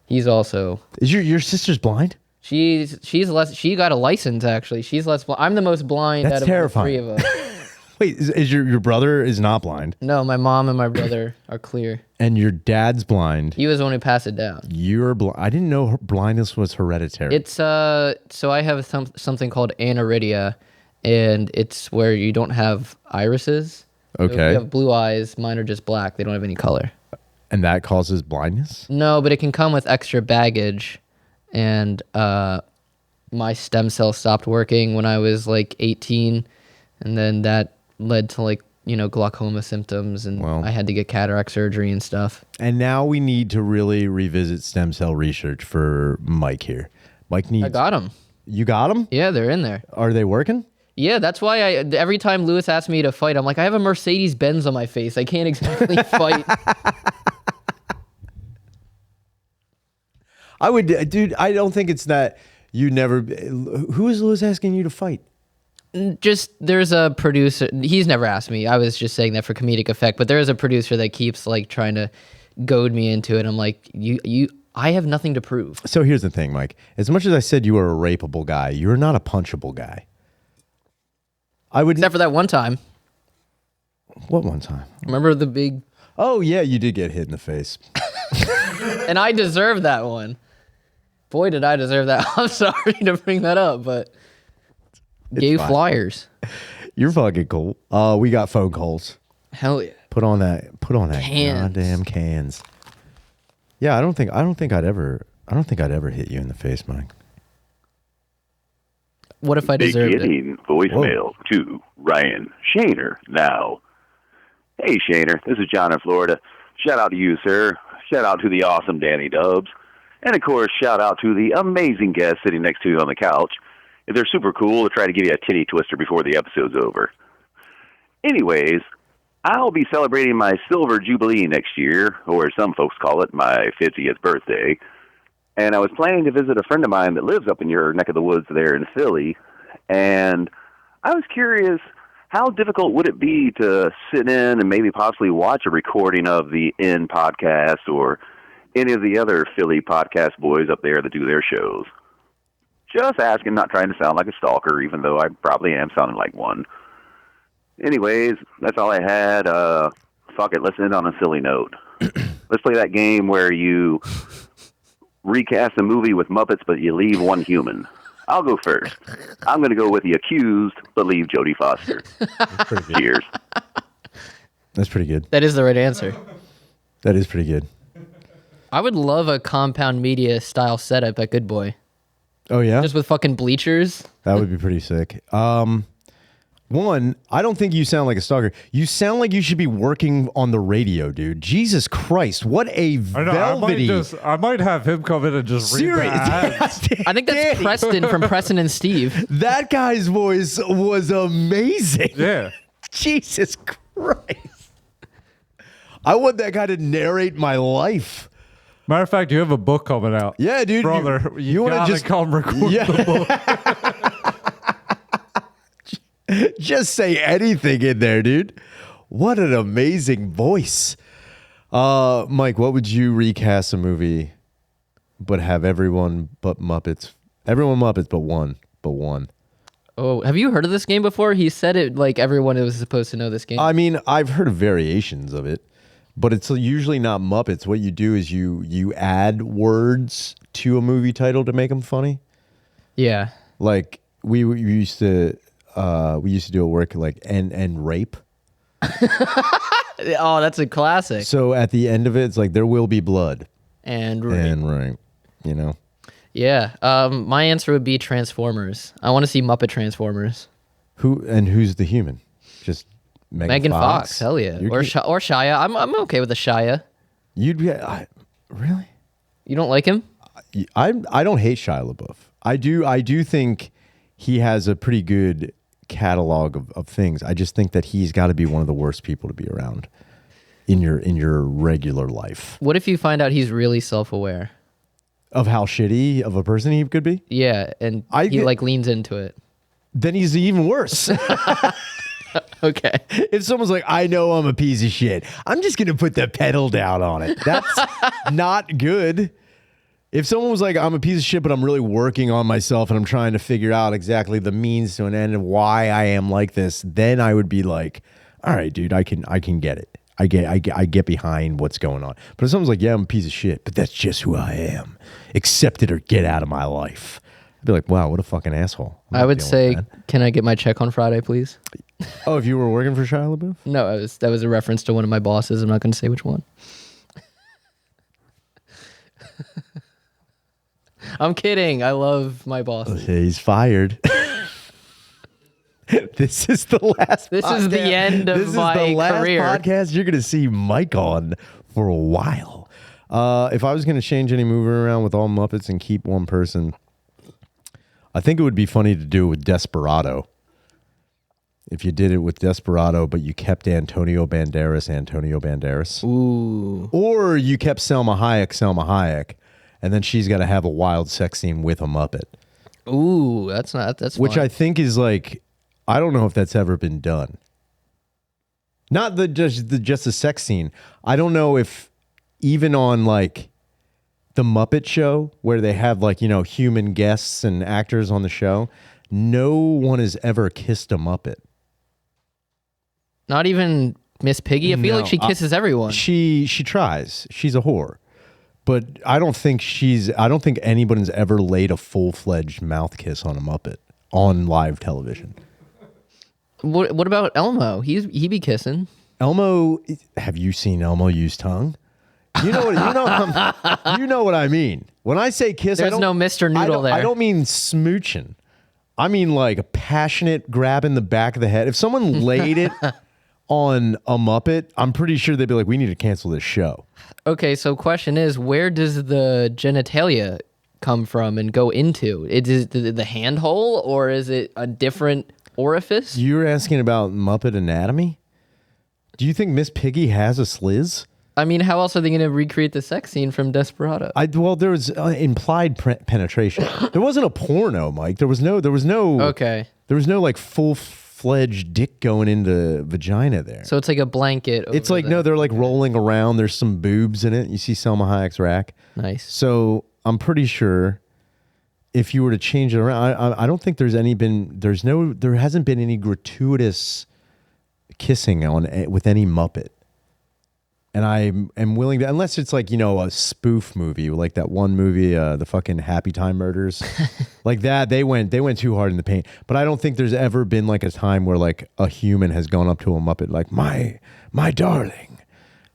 He's also Is your sister's blind? she's less. She got a license actually. She's less. I'm the most blind That's out of terrifying. the three of us. Wait, is your brother is not blind? No, my mom and my brother are clear. And your dad's blind. He was the one who passed it down. You're blind. I didn't know blindness was hereditary. It's so I have something called aniridia, and it's where you don't have irises. So if Okay. you have blue eyes. Mine are just black. They don't have any color. And that causes blindness? No, but it can come with extra baggage, and my stem cell stopped working when I was like 18, and then that led to like glaucoma symptoms, and Well. I had to get cataract surgery and stuff. And now we need to really revisit stem cell research for Mike here. Mike needs. I got them. You got them? Yeah, they're in there. Are they working? Yeah, that's why every time Lewis asks me to fight, I'm like, I have a Mercedes Benz on my face. I can't exactly fight. I would, dude. I don't think it's that you never. Who is Lewis asking you to fight? Just there's a producer. He's never asked me. I was just saying that for comedic effect. But there is a producer that keeps like trying to goad me into it. I'm like, I have nothing to prove. So here's the thing, Mike. As much as I said you are a rapeable guy, you're not a punchable guy. I would. Except for that one time. What one time? Remember the big? Oh yeah, you did get hit in the face. And I deserve that one. Boy, did I deserve that. I'm sorry to bring that up, but gave fine. flyers. You're fucking cool. We got phone calls. Hell yeah. Put on that Cans. goddamn cans. Yeah, I don't think I'd ever hit you in the face, Mike. What if I deserved it? Beginning voicemail to Ryan Shaner now. Hey, Shaner, this is John in Florida. Shout out to you, sir. Shout out to the awesome Danny Dubs. And, of course, shout out to the amazing guest sitting next to you on the couch. If they're super cool, they'll try to give you a titty twister before the episode's over. Anyways, I'll be celebrating my Silver Jubilee next year, or as some folks call it, my 50th birthday. And I was planning to visit a friend of mine that lives up in your neck of the woods there in Philly. And I was curious, how difficult would it be to sit in and maybe possibly watch a recording of the In podcast or any of the other Philly podcast boys up there that do their shows? Just asking, not trying to sound like a stalker, even though I probably am sounding like one. Anyways, that's all I had. Fuck it, let's end on a silly note. Let's play that game where you recast a movie with Muppets, but you leave one human. I'll go first. I'm going to go with the accused, but leave Jodie Foster. Cheers. That's pretty good. That is the right answer. That is pretty good. I would love a compound media style setup at Good Boy. Oh yeah, Just with fucking bleachers. that would be pretty sick. One, I don't think you sound like a stalker. You sound like you should be working on the radio, dude. Jesus Christ, what a I know. velvety. I might have him come in and just read the ads. I think that's Danny, Preston from Preston and Steve. That guy's voice was amazing. Yeah. Jesus Christ. I want that guy to narrate my life. Matter of fact, you have a book coming out. Yeah, dude. Brother, you wanna gotta come record the book. Just say anything in there, dude. What an amazing voice. Mike, what would you recast a movie but have everyone but Muppets? Everyone Muppets but one. Oh, have you heard of this game before? He said it like everyone was supposed to know this game. I mean, I've heard of variations of it, but it's usually not Muppets. What you do is you add words to a movie title to make them funny. Yeah. Like we used to do a work like and rape. Oh, that's a classic. So at the end of it, it's like there will be blood. And Right, you know. yeah, my answer would be Transformers. I want to see Muppet Transformers. Who's the human? Just Megan Fox. Hell yeah. Or Shia. I'm okay with the Shia. You'd be really? You don't like him? I don't hate Shia LaBeouf. I do think he has a pretty good catalog of things. I just think that he's got to be one of the worst people to be around in your regular life. What if you find out he's really self-aware? Of how shitty of a person he could be? Yeah, and he leans into it. Then he's even worse. Okay. If someone's like, I know I'm a piece of shit, I'm just going to put the pedal down on it. That's not good. If someone was like, I'm a piece of shit, but I'm really working on myself and I'm trying to figure out exactly the means to an end and why I am like this, then I would be like, all right, dude, I can get it. I get behind what's going on. But if someone's like, yeah, I'm a piece of shit, but that's just who I am. Accept it or get out of my life. I'd be like, wow, what a fucking asshole. I would say, can I get my check on Friday, please? Oh, if you were working for Shia LaBeouf? No, that was a reference to one of my bosses. I'm not going to say which one. I'm kidding. I love my boss. He's fired. This is the last. This is the end of my career. This is the last podcast you're going to see Mike on for a while. If I was going to change any movie around with all Muppets and keep one person, I think it would be funny to do it with Desperado. If you did it with Desperado, but you kept Antonio Banderas. Ooh. Or you kept Selma Hayek, and then she's got to have a wild sex scene with a Muppet. Ooh, that's which fun. I think is like, I don't know if that's ever been done. Not just the sex scene. I don't know if even on like the Muppet Show where they have like, human guests and actors on the show, no one has ever kissed a Muppet. Not even Miss Piggy? I feel like she kisses everyone. She tries. She's a whore. But I don't think anybody's ever laid a full-fledged mouth kiss on a Muppet on live television. What about Elmo? He be kissing. Elmo, have you seen Elmo use tongue? You know what I mean. When I say kiss, there's no Mr. Noodle there. I don't mean smooching. I mean like a passionate grab in the back of the head. If someone laid it on a Muppet, I'm pretty sure they'd be like, we need to cancel this show. Okay, so question is, where does the genitalia come from and go into? Is it the hand hole or is it a different orifice? You're asking about Muppet anatomy? Do you think Miss Piggy has a sliz? I mean, how else are they going to recreate the sex scene from Desperado? Well, there was implied penetration. There wasn't a porno, Mike. There was no. Okay. There was no like full-fledged dick going into vagina there. So it's like a blanket. It's like no, they're like rolling around. There's some boobs in it. You see Selma Hayek's rack. Nice. So I'm pretty sure if you were to change it around, I don't think there hasn't been any gratuitous kissing with any Muppet. And I am willing to, unless it's like, a spoof movie, like that one movie, the fucking Happy Time Murders. Like that, they went too hard in the paint. But I don't think there's ever been like a time where like a human has gone up to a Muppet like, my darling,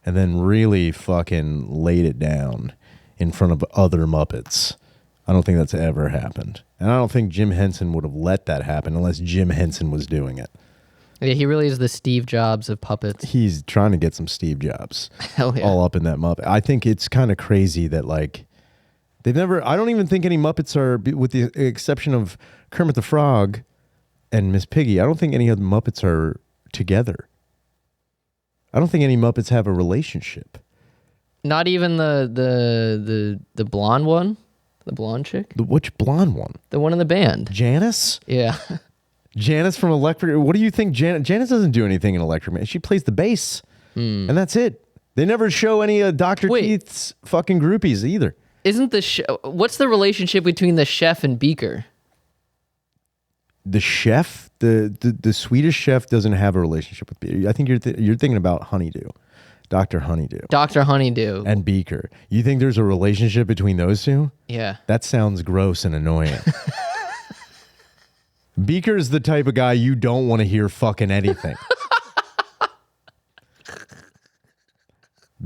and then really fucking laid it down in front of other Muppets. I don't think that's ever happened. And I don't think Jim Henson would have let that happen unless Jim Henson was doing it. Yeah, he really is the Steve Jobs of puppets. He's trying to get some Steve Jobs. Hell yeah. All up in that Muppet. I think it's kind of crazy that like I don't even think any Muppets are, with the exception of Kermit the Frog and Miss Piggy, I don't think any of the Muppets are together. I don't think any Muppets have a relationship. Not even the blonde one? The blonde chick? Which blonde one? The one in the band. Janice? Yeah. Janice from Electric. What do you think? Janice doesn't do anything in Electric Man. She plays the bass, and that's it. They never show any of Dr. Keith's fucking groupies either. Isn't what's the relationship between the chef and Beaker? The chef, the Swedish chef, doesn't have a relationship with Beaker. I think you're thinking about Honeydew, Dr. Honeydew. Dr. Honeydew. And Beaker. You think there's a relationship between those two? Yeah. That sounds gross and annoying. Beaker's the type of guy you don't want to hear fucking anything.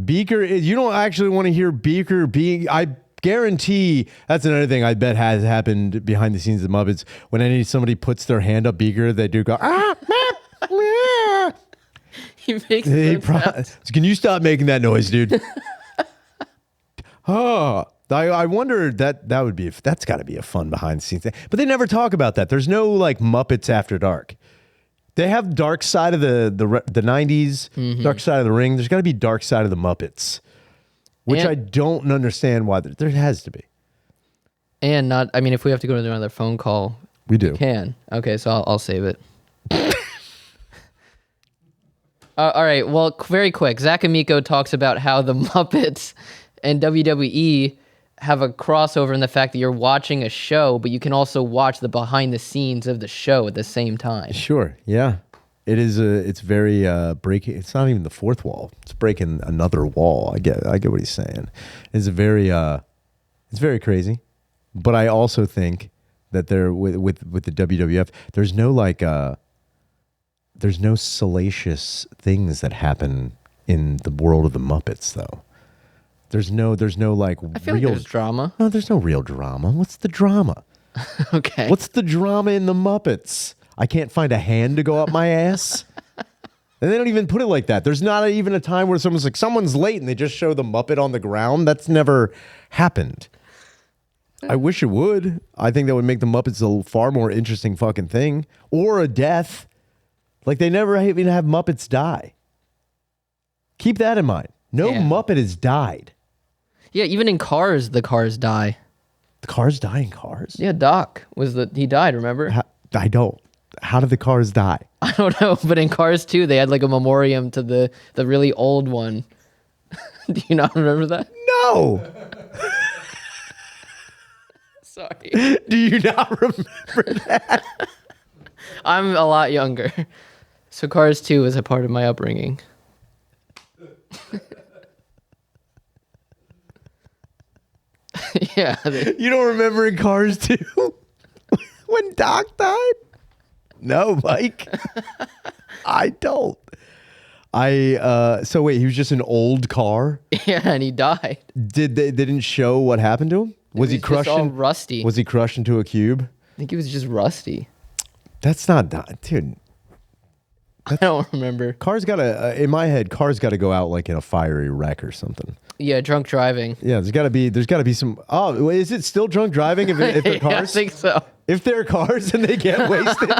Beaker, you don't actually want to hear Beaker being. I guarantee that's another thing I bet has happened behind the scenes of the Muppets. When somebody puts their hand up Beaker, they do go, ah, ah. He makes Can you stop making that noise, dude? Oh, I wonder that's got to be a fun behind the scenes thing. But they never talk about that. There's no like Muppets After Dark. They have Dark Side of the 90s, Dark Side of the Ring. There's got to be Dark Side of the Muppets, which I don't understand why there has to be. And if we have to go to another phone call, we do. We can. Okay, so I'll save it. All right, well, very quick. Zach Amico talks about how the Muppets and WWE have a crossover in the fact that you're watching a show, but you can also watch the behind the scenes of the show at the same time. Sure, yeah. It's very breaking. It's not even the fourth wall. It's breaking another wall. I get what he's saying. It's very crazy. But I also think that there with the WWF, there's no salacious things that happen in the world of the Muppets, though. There's no like I feel like there's drama. No, there's no real drama. What's the drama? Okay. What's the drama in the Muppets? I can't find a hand to go up my ass. And they don't even put it like that. There's not even a time where someone's like, someone's late, and they just show the Muppet on the ground. That's never happened. I wish it would. I think that would make the Muppets a far more interesting fucking thing. Or a death. Like, they never even have Muppets die. Keep that in mind. No Muppet has died. Yeah, even in Cars, the cars die. The cars die in Cars? Yeah, Doc he died, remember? I don't. How did the cars die? I don't know, but in Cars 2, they had like a memoriam to the really old one. Do you not remember that? No! Sorry. Do you not remember that? I'm a lot younger. So Cars 2 was a part of my upbringing. Yeah. You don't remember in Cars 2? When Doc died? No, Mike. I don't. So wait, he was just an old car? Yeah, and he died. They didn't show what happened to him? Was he crushed? Just all rusty. Was he crushed into a cube? I think he was just rusty. That's not, dude. I don't remember. Cars gotta, in my head, cars gotta go out like in a fiery wreck or something. Yeah, drunk driving. Yeah, there's gotta be some. Oh, wait, is it still drunk driving if they're cars? Yeah, I think so. If they're cars and they get wasted.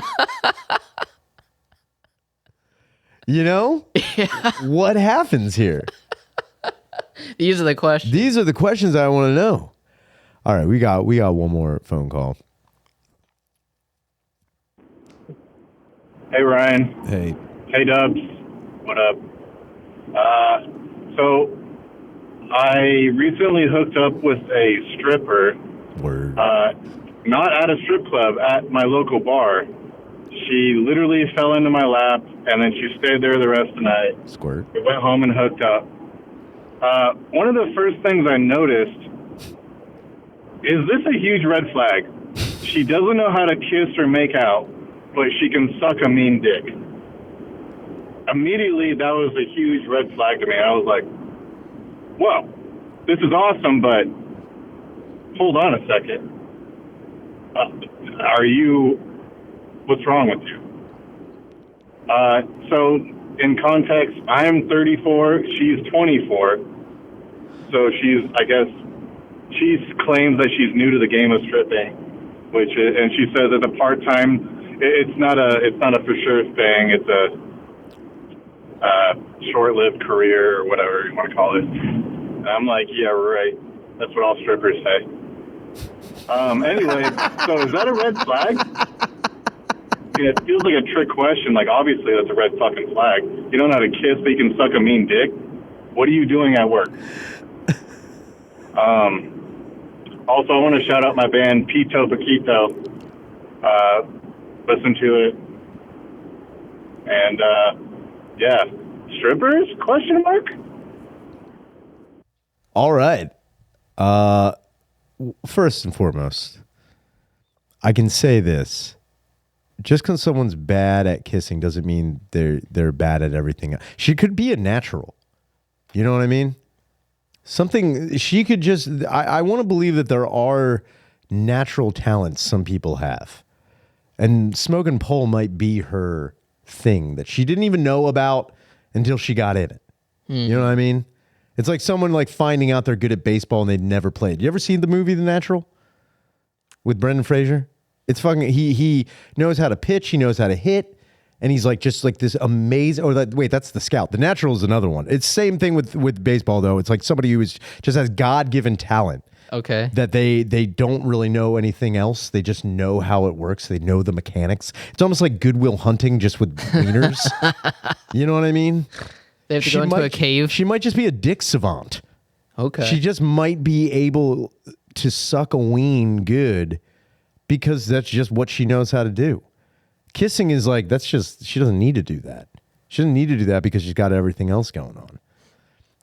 You know? Yeah. What happens here? These are the questions. These are the questions I want to know. All right, we got one more phone call. Hey, Ryan. Hey. Hey, Dubs. What up? So I recently hooked up with a stripper. Word. Not at a strip club, at my local bar. She literally fell into my lap, and then she stayed there the rest of the night. Squirt. We went home and hooked up. One of the first things I noticed is this a huge red flag. She doesn't know how to kiss or make out, but she can suck a mean dick. Immediately, that was a huge red flag to me. I was like, whoa, this is awesome, but hold on a second. What's wrong with you? So, in context, I am 34, she's 24. So she claims that she's new to the game of stripping, and she says that the part-time, it's not a for sure thing. It's a short-lived career or whatever you want to call it. And I'm like, yeah, right. That's what all strippers say. Anyway, so is that a red flag? It feels like a trick question. Like, obviously, that's a red fucking flag. You don't know how to kiss, but you can suck a mean dick. What are you doing at work? Also, I want to shout out my band, Pito Paquito. Listen to it. And, yeah. Strippers? Question mark? All right. First and foremost, I can say this. Just because someone's bad at kissing doesn't mean they're bad at everything else. She could be a natural. You know what I mean? Something she could just, I want to believe that there are natural talents some people have. And smoking pole might be her thing that she didn't even know about until she got in it. You know what I mean? It's like someone like finding out they're good at baseball and they'd never played. You ever seen the movie The Natural with Brendan Fraser? It's fucking, he knows how to pitch, he knows how to hit, and he's like just like this amazing, wait, that's The Scout. The Natural is another one. It's same thing with baseball though. It's like somebody who just has God-given talent. Okay. That they don't really know anything else. They just know how it works. They know the mechanics. It's almost like Goodwill Hunting just with wieners. You know what I mean? They have to go into a cave. She might just be a dick savant. Okay. She just might be able to suck a ween good because that's just what she knows how to do. Kissing is like, she doesn't need to do that. She doesn't need to do that because she's got everything else going on.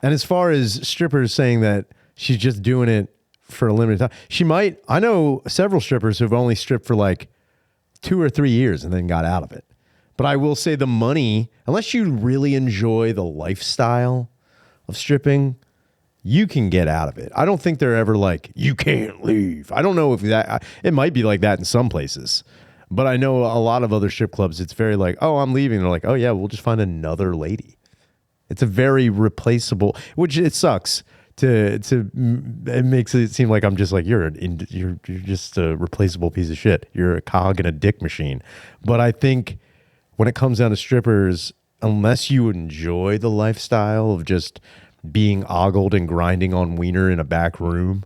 And as far as strippers saying that she's just doing it for a limited time, I know several strippers who've only stripped for like 2 or 3 years and then got out of it. But I will say the money, unless you really enjoy the lifestyle of stripping, you can get out of it. I don't think they're ever like, you can't leave. I don't know if it might be like that in some places. But I know a lot of other strip clubs, it's very like, oh, I'm leaving. They're like, oh yeah, we'll just find another lady. It's a very replaceable, which it sucks. It makes it seem like I'm just like, you're just a replaceable piece of shit. You're a cog in a dick machine. But I think when it comes down to strippers, unless you enjoy the lifestyle of just being ogled and grinding on wiener in a back room,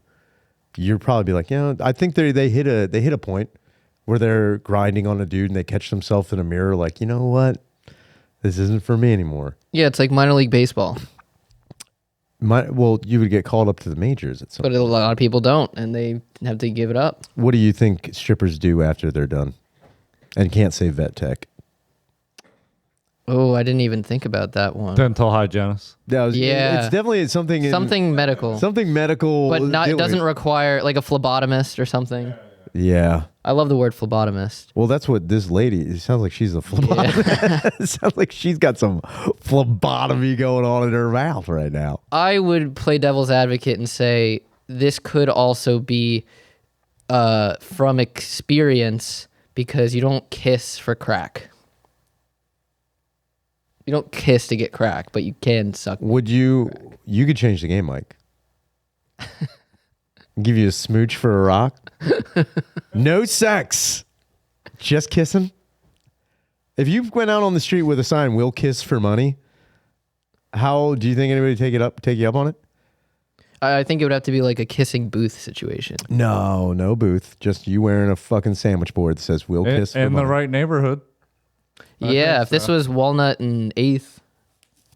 you're probably be like, I think they hit a point where they're grinding on a dude and they catch themselves in a mirror like, you know what? This isn't for me anymore. Yeah, it's like minor league baseball. Well, you would get called up to the majors at some point. But a lot of people don't, and they have to give it up. What do you think strippers do after they're done? And can't say vet tech. Oh, I didn't even think about that one. Dental hygienist. Yeah. It's definitely something medical. Something medical. But it doesn't require like a phlebotomist or something. Yeah. I love the word phlebotomist. Well, that's what this lady, it sounds like she's a phlebotomist. It sounds like she's got some phlebotomy going on in her mouth right now. I would play devil's advocate and say this could also be from experience because you don't kiss for crack. You don't kiss to get crack, but you can suck. Would you could change the game, Mike. Give you a smooch for a rock. No sex. Just kissing. If you went out on the street with a sign, "We'll kiss for money," how do you think anybody take you up on it? I think it would have to be like a kissing booth situation. No booth. Just you wearing a fucking sandwich board that says "We'll kiss for money." In the right neighborhood. Yeah, if this was Walnut and 8th.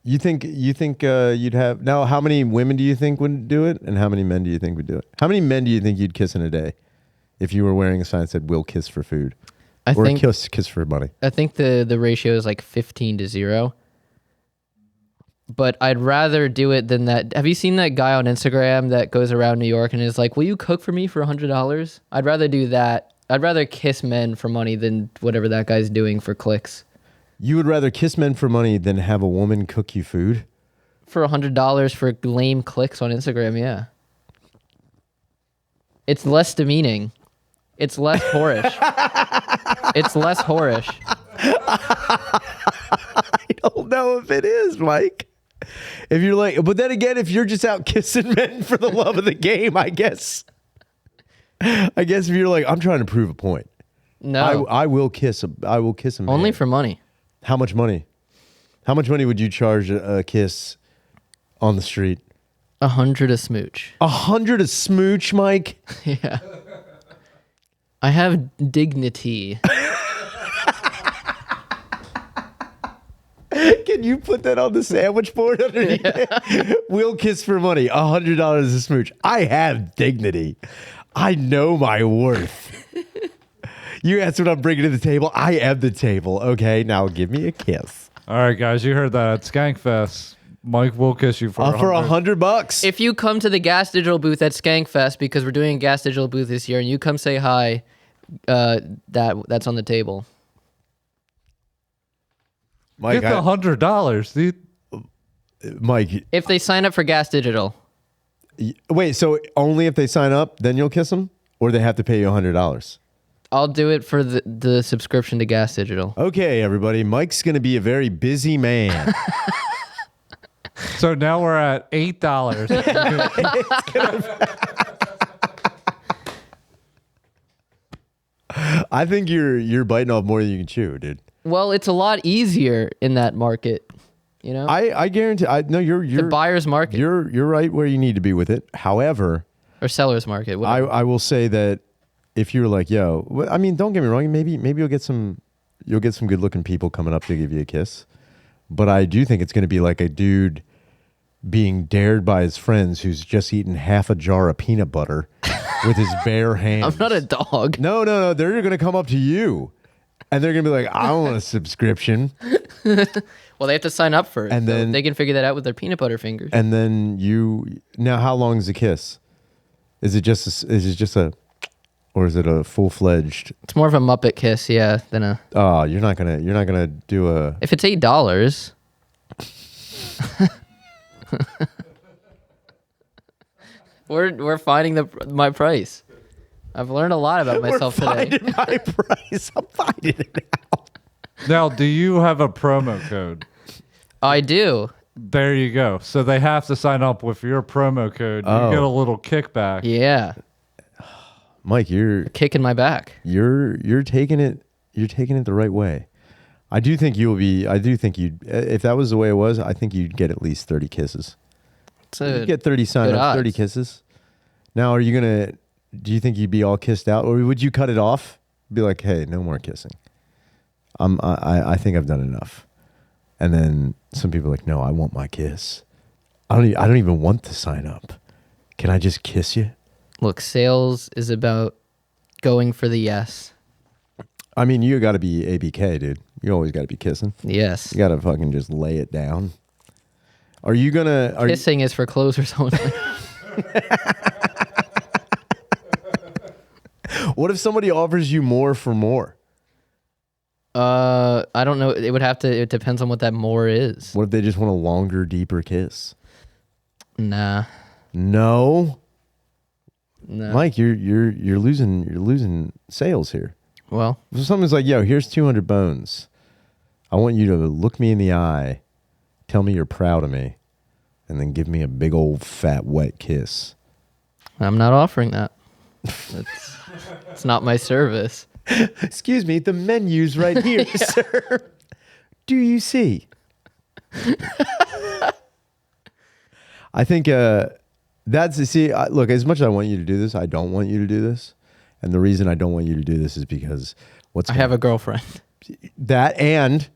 You think you'd have now? How many women do you think would do it, and how many men do you think would do it? How many men do you think you'd kiss in a day if you were wearing a sign that said "We'll kiss for food" or kiss for money? I think the ratio is like 15-0. But I'd rather do it than that. Have you seen that guy on Instagram that goes around New York and is like, "Will you cook for me for $100?" I'd rather do that. I'd rather kiss men for money than whatever that guy's doing for clicks. You would rather kiss men for money than have a woman cook you food? For $100 for lame clicks on Instagram, yeah. It's less demeaning. It's less whorish. It's less whorish. I don't know if it is, Mike. If you're like, but then again, if you're just out kissing men for the love of the game, I guess if you're like, I'm trying to prove a point. No. I will kiss a man. Only for money. How much money? How much money would you charge a kiss on the street? 100 a smooch. 100 a smooch, Mike? Yeah. I have dignity. Can you put that on the sandwich board underneath it? We'll kiss for money. $100 a smooch. I have dignity. I know my worth. You asked what I'm bringing to the table. I am the table. Okay, now give me a kiss. All right, guys, you heard that. Skankfest. Mike will kiss you for $100. If you come to the Gas Digital booth at Skankfest, because we're doing a Gas Digital booth this year, and you come say hi, that's on the table. Mike, get the $100, dude. Mike, If they sign up for Gas Digital, wait, so only if they sign up, then you'll kiss them? Or they have to pay you $100? I'll do it for the subscription to Gas Digital. Okay, everybody. Mike's going to be a very busy man. So now we're at $8. I think you're biting off more than you can chew, dude. Well, it's a lot easier in that market, you know? I guarantee. No, you're the buyer's market you're right where you need to be with it. However, or seller's market. Whatever. I will say that if you're like, yo, I mean, don't get me wrong. Maybe you'll get some good looking people coming up to give you a kiss. But I do think it's going to be like a dude being dared by his friends who's just eaten half a jar of peanut butter with his bare hands. I'm not a dog. No. They're going to come up to you and they're going to be like, I want a subscription. Well, they have to sign up first. And so then- they can figure that out with their peanut butter fingers. And then now how long is the kiss? Is it just a, or is it a full-fledged? It's more of a Muppet kiss, yeah, than a. Oh, you're not gonna do a. If it's $8, we're finding my price. I've learned a lot about myself today. Finding my price. I'm finding it out. Now, do you have a promo code? I do. There you go. So they have to sign up with your promo code. You get a little kickback. Yeah, Mike, you're kicking my back. taking it the right way. I do think you'd, if that was the way it was, I think you'd get at least 30 kisses. You'd get 30 sign-ups, 30 kisses. Now, do you think you'd be all kissed out? Or would you cut it off? Be like, hey, no more kissing. I think I've done enough. And then some people are like, no, I want my kiss. I don't even want to sign up. Can I just kiss you? Look, sales is about going for the yes. I mean, you got to be ABK, dude. You always got to be kissing. Yes. You got to fucking just lay it down. Are you gonna? Kissing is for closers only. What if somebody offers you more for more? I don't know. It depends on what that more is. What if they just want a longer, deeper kiss? Nah. No, No. Mike, you're losing sales here. Well, If someone's like, yo, here's 200 bones. I want you to look me in the eye, tell me you're proud of me, and then give me a big old fat wet kiss. I'm not offering that. It's not my service. Excuse me, the menu's right here, sir. Do you see? I think look, as much as I want you to do this, I don't want you to do this. And the reason I don't want you to do this is because I have a girlfriend. that, and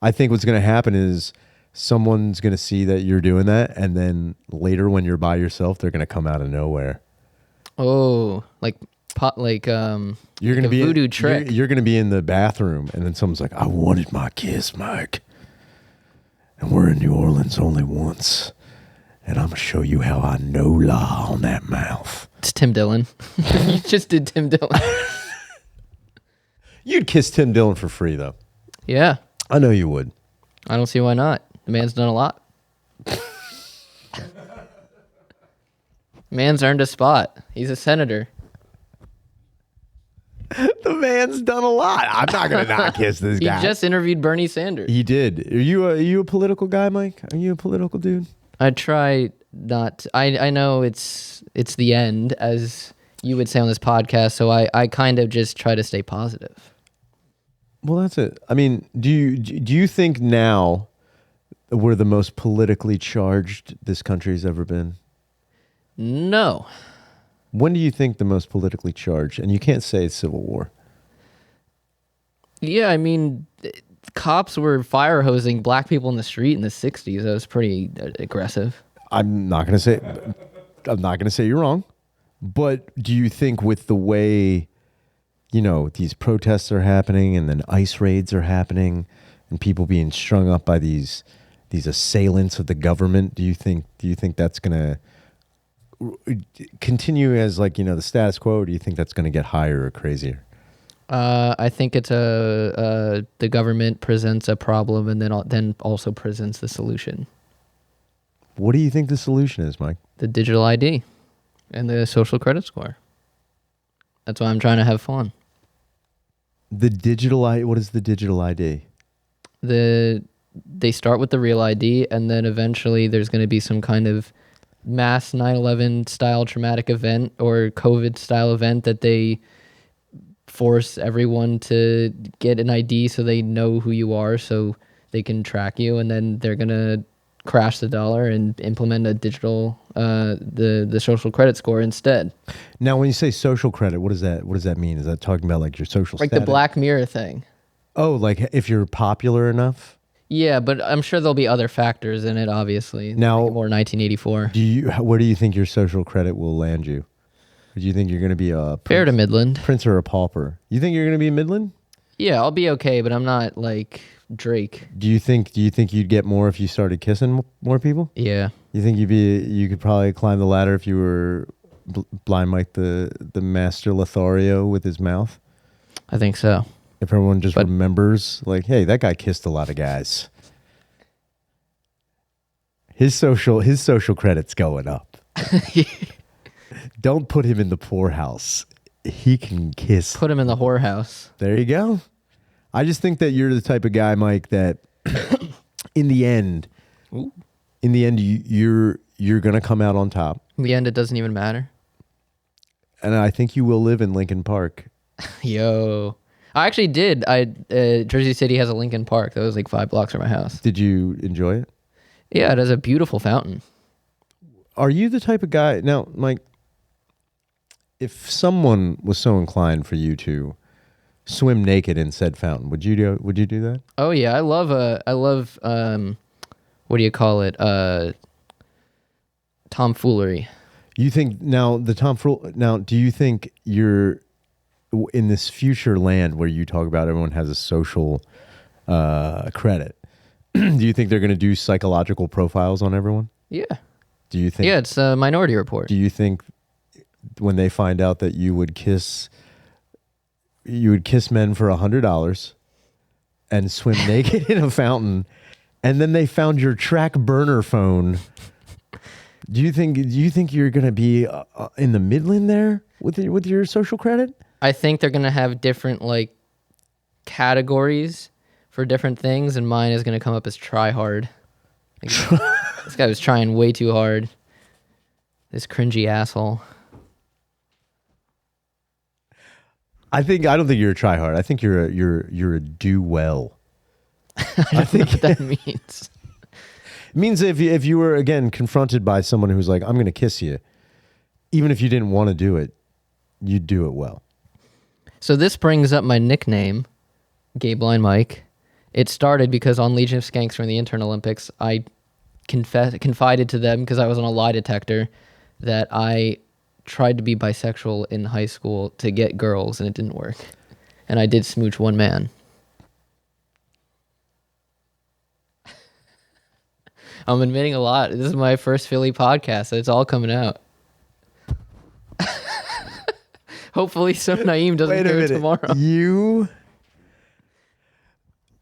I think what's going to happen is someone's going to see that you're doing that, and then later when you're by yourself, they're going to come out of nowhere. Oh, like You're going to be voodoo trick. You're going to be in the bathroom, and then someone's like, "I wanted my kiss, Mike, and we're in New Orleans only once, and I'm gonna show you how I know law on that mouth." It's Tim Dillon. You just did Tim Dillon. You'd kiss Tim Dillon for free, though. Yeah. I know you would. I don't see why not. The man's done a lot. Man's earned a spot. He's a senator. The man's done a lot. I'm not gonna not kiss this He guy. just interviewed Bernie Sanders. He did. Are you a political guy, Mike? Are you a political dude? I try not. I know it's the end, as you would say on this podcast. So I kind of just try to stay positive. Well, that's it. I mean, do you think now we're the most politically charged this country's ever been? No. When do you think the most politically charged? And you can't say it's Civil War. Yeah, I mean, cops were fire hosing black people in the street in the 60s. That was pretty aggressive. I'm not gonna say you're wrong, but do you think with the way, these protests are happening and then ICE raids are happening and people being strung up by these assailants of the government, do you think that's gonna continue as the status quo, or do you think that's gonna get higher or crazier? I think it's the government presents a problem and then also presents the solution. What do you think the solution is, Mike? The digital ID and the social credit score. That's why I'm trying to have fun. The digital ID. What is the digital ID? They start with the real ID, and then eventually there's going to be some kind of mass 9/11 style traumatic event or COVID style event that they force everyone to get an ID so they know who you are, so they can track you, and then they're going to crash the dollar and implement a digital the social credit score instead. Now, when you say social credit, what does that mean? Is that talking about like your social Like status? the Black Mirror thing. Oh, like if you're popular enough? Yeah, but I'm sure there'll be other factors in it, obviously. Now- More 1984. Where do you think your social credit will land you? Or do you think you're going to be a Fair to Midland. prince or a pauper? You think you're going to be Midland? Yeah, I'll be okay, but I'm not like Drake. Do you think you'd get more if you started kissing more people? Yeah. You think you could probably climb the ladder if you were blind Mike the master Lothario with his mouth? I think so. If everyone just remembers, like, hey, that guy kissed a lot of guys. His social credit's going up. Don't put him in the poorhouse. He can kiss. Put him in the whorehouse. There you go. I just think that you're the type of guy, Mike, that in the end, you're gonna come out on top. In the end, it doesn't even matter. And I think you will live in Lincoln Park. Yo. I actually did. Jersey City has a Lincoln Park. That was like 5 blocks from my house. Did you enjoy it? Yeah, it has a beautiful fountain. Are you the type of guy now, Mike? If someone was so inclined for you to swim naked in said fountain, would you do that? Oh yeah, I love what do you call it? Tomfoolery. You think now do you think you're in this future land where you talk about everyone has a social credit? Do you think they're going to do psychological profiles on everyone? Yeah. Do you think? Yeah, it's a Minority Report. Do you think when they find out that you would kiss men for $100 and swim naked in a fountain, and then they found your track burner phone? Do you think you're going to be in the Midland there with your social credit? I think they're gonna have different like categories for different things, and mine is gonna come up as try hard. Like, this guy was trying way too hard. This cringy asshole. I don't think you're a try hard. I think you're a do well. I don't know what that means. It means if you were again confronted by someone who's like, I'm going to kiss you, even if you didn't want to do it, you'd do it well. So this brings up my nickname, Gay Blind Mike. It started because on Legion of Skanks during the Intern Olympics, I confided to them, because I was on a lie detector, that I tried to be bisexual in high school to get girls, and it didn't work. And I did smooch one man. I'm admitting a lot. This is my first Philly podcast, so it's all coming out. Hopefully, some Naeem doesn't hear it tomorrow. You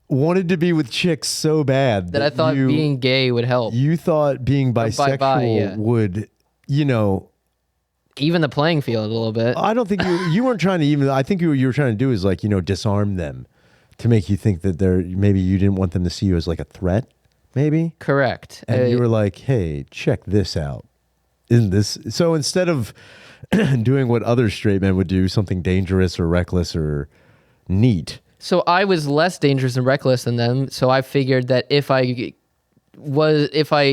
wanted to be with chicks so bad that I thought being gay would help. You thought being bisexual would, even the playing field a little bit. I don't think you weren't trying to even. I think what you were trying to do is like disarm them, to make you think that maybe you didn't want them to see you as like a threat. Maybe correct. And you were like, hey, check this out. Isn't this so? Instead of doing what other straight men would do, something dangerous or reckless or neat. So I was less dangerous and reckless than them. So I figured that if I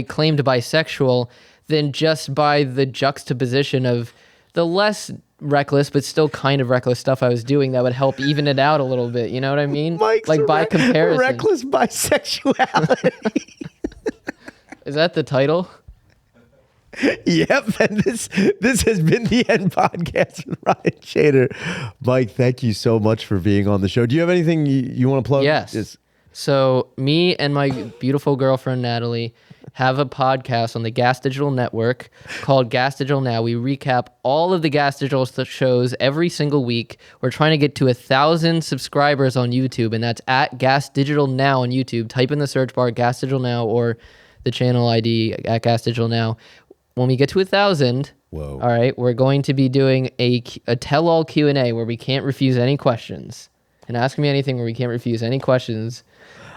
claimed bisexual, then just by the juxtaposition of the less reckless but still kind of reckless stuff I was doing, that would help even it out a little bit. You know what I mean? Mike's like by comparison. Reckless bisexuality. Is that the title? Yep, and this has been the End Podcast with Ryan Shader. Mike, thank you so much for being on the show. Do you have anything you want to plug? Yes. So me and my beautiful girlfriend Natalie have a podcast on the Gas Digital Network called Gas Digital Now. We recap all of the Gas Digital shows every single week. We're trying to get to 1,000 subscribers on YouTube, and that's at Gas Digital Now on YouTube. Type in the search bar Gas Digital Now, or the channel ID at Gas Digital Now. When we get to 1,000, Whoa. all right, we're going to be doing a tell-all Q&A where we can't refuse any questions. And Ask Me Anything where we can't refuse any questions.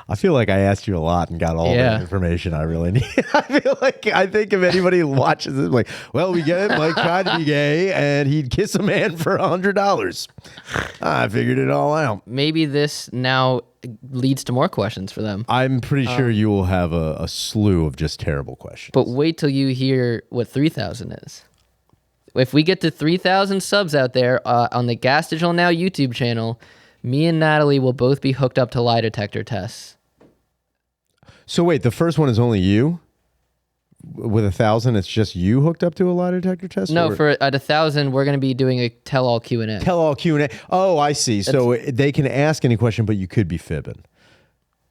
I feel like I asked you a lot and got all the information I really need. I think if anybody watches it, like, well, we get it. Mike tried to be gay and he'd kiss a man for $100. I figured it all out. Maybe this now leads to more questions for them. I'm pretty sure you will have a slew of just terrible questions. But wait till you hear what 3,000 is. If we get to 3,000 subs out there on the Gas Digital Now YouTube channel, me and Natalie will both be hooked up to lie detector tests. So wait, the first one is only you? With 1,000, it's just you hooked up to a lie detector test? No, or? for at 1,000, we're going to be doing a tell-all Q&A. Tell-all Q&A. Oh, I see. So they can ask any question, but you could be fibbing.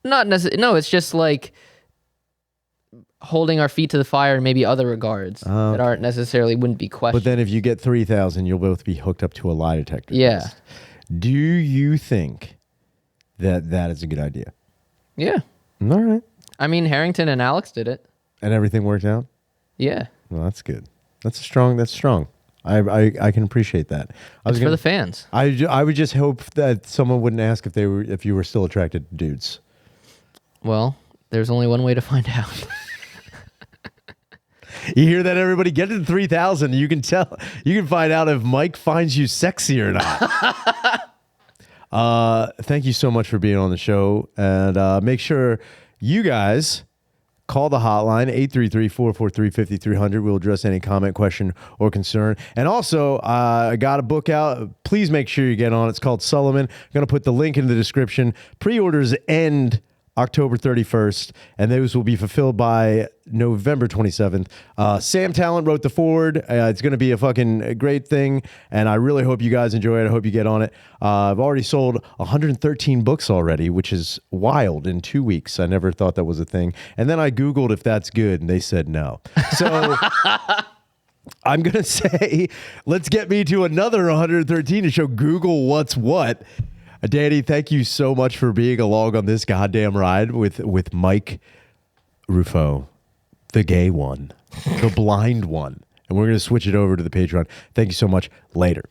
Not necessarily. No, it's just like holding our feet to the fire in maybe other regards that aren't necessarily wouldn't be questions. But then if you get 3,000, you'll both be hooked up to a lie detector test. Do you think that is a good idea? Yeah. All right. I mean, Harrington and Alex did it. And everything worked out? Yeah. Well, that's good. That's strong. I can appreciate that. It's for the fans. I would just hope that someone wouldn't ask if you were still attracted to dudes. Well, there's only one way to find out. You hear that, everybody? Get to 3,000. You can find out if Mike finds you sexy or not. Thank you so much for being on the show. And make sure you guys call the hotline, 833-443-5300. We'll address any comment, question, or concern. And also, I got a book out. Please make sure you get on. It's called Sullivan. I'm going to put the link in the description. Pre-orders end October 31st, and those will be fulfilled by November 27th. Sam Talent wrote the foreword. It's going to be a fucking great thing, and I really hope you guys enjoy it. I hope you get on it. I've already sold 113 books already, which is wild in 2 weeks. I never thought that was a thing. And then I Googled if that's good, and they said no. So I'm going to say, let's get me to another 113 to show Google what's what. Danny, thank you so much for being along on this goddamn ride with Mike Rufo, the gay one, the blind one. And we're going to switch it over to the Patreon. Thank you so much. Later.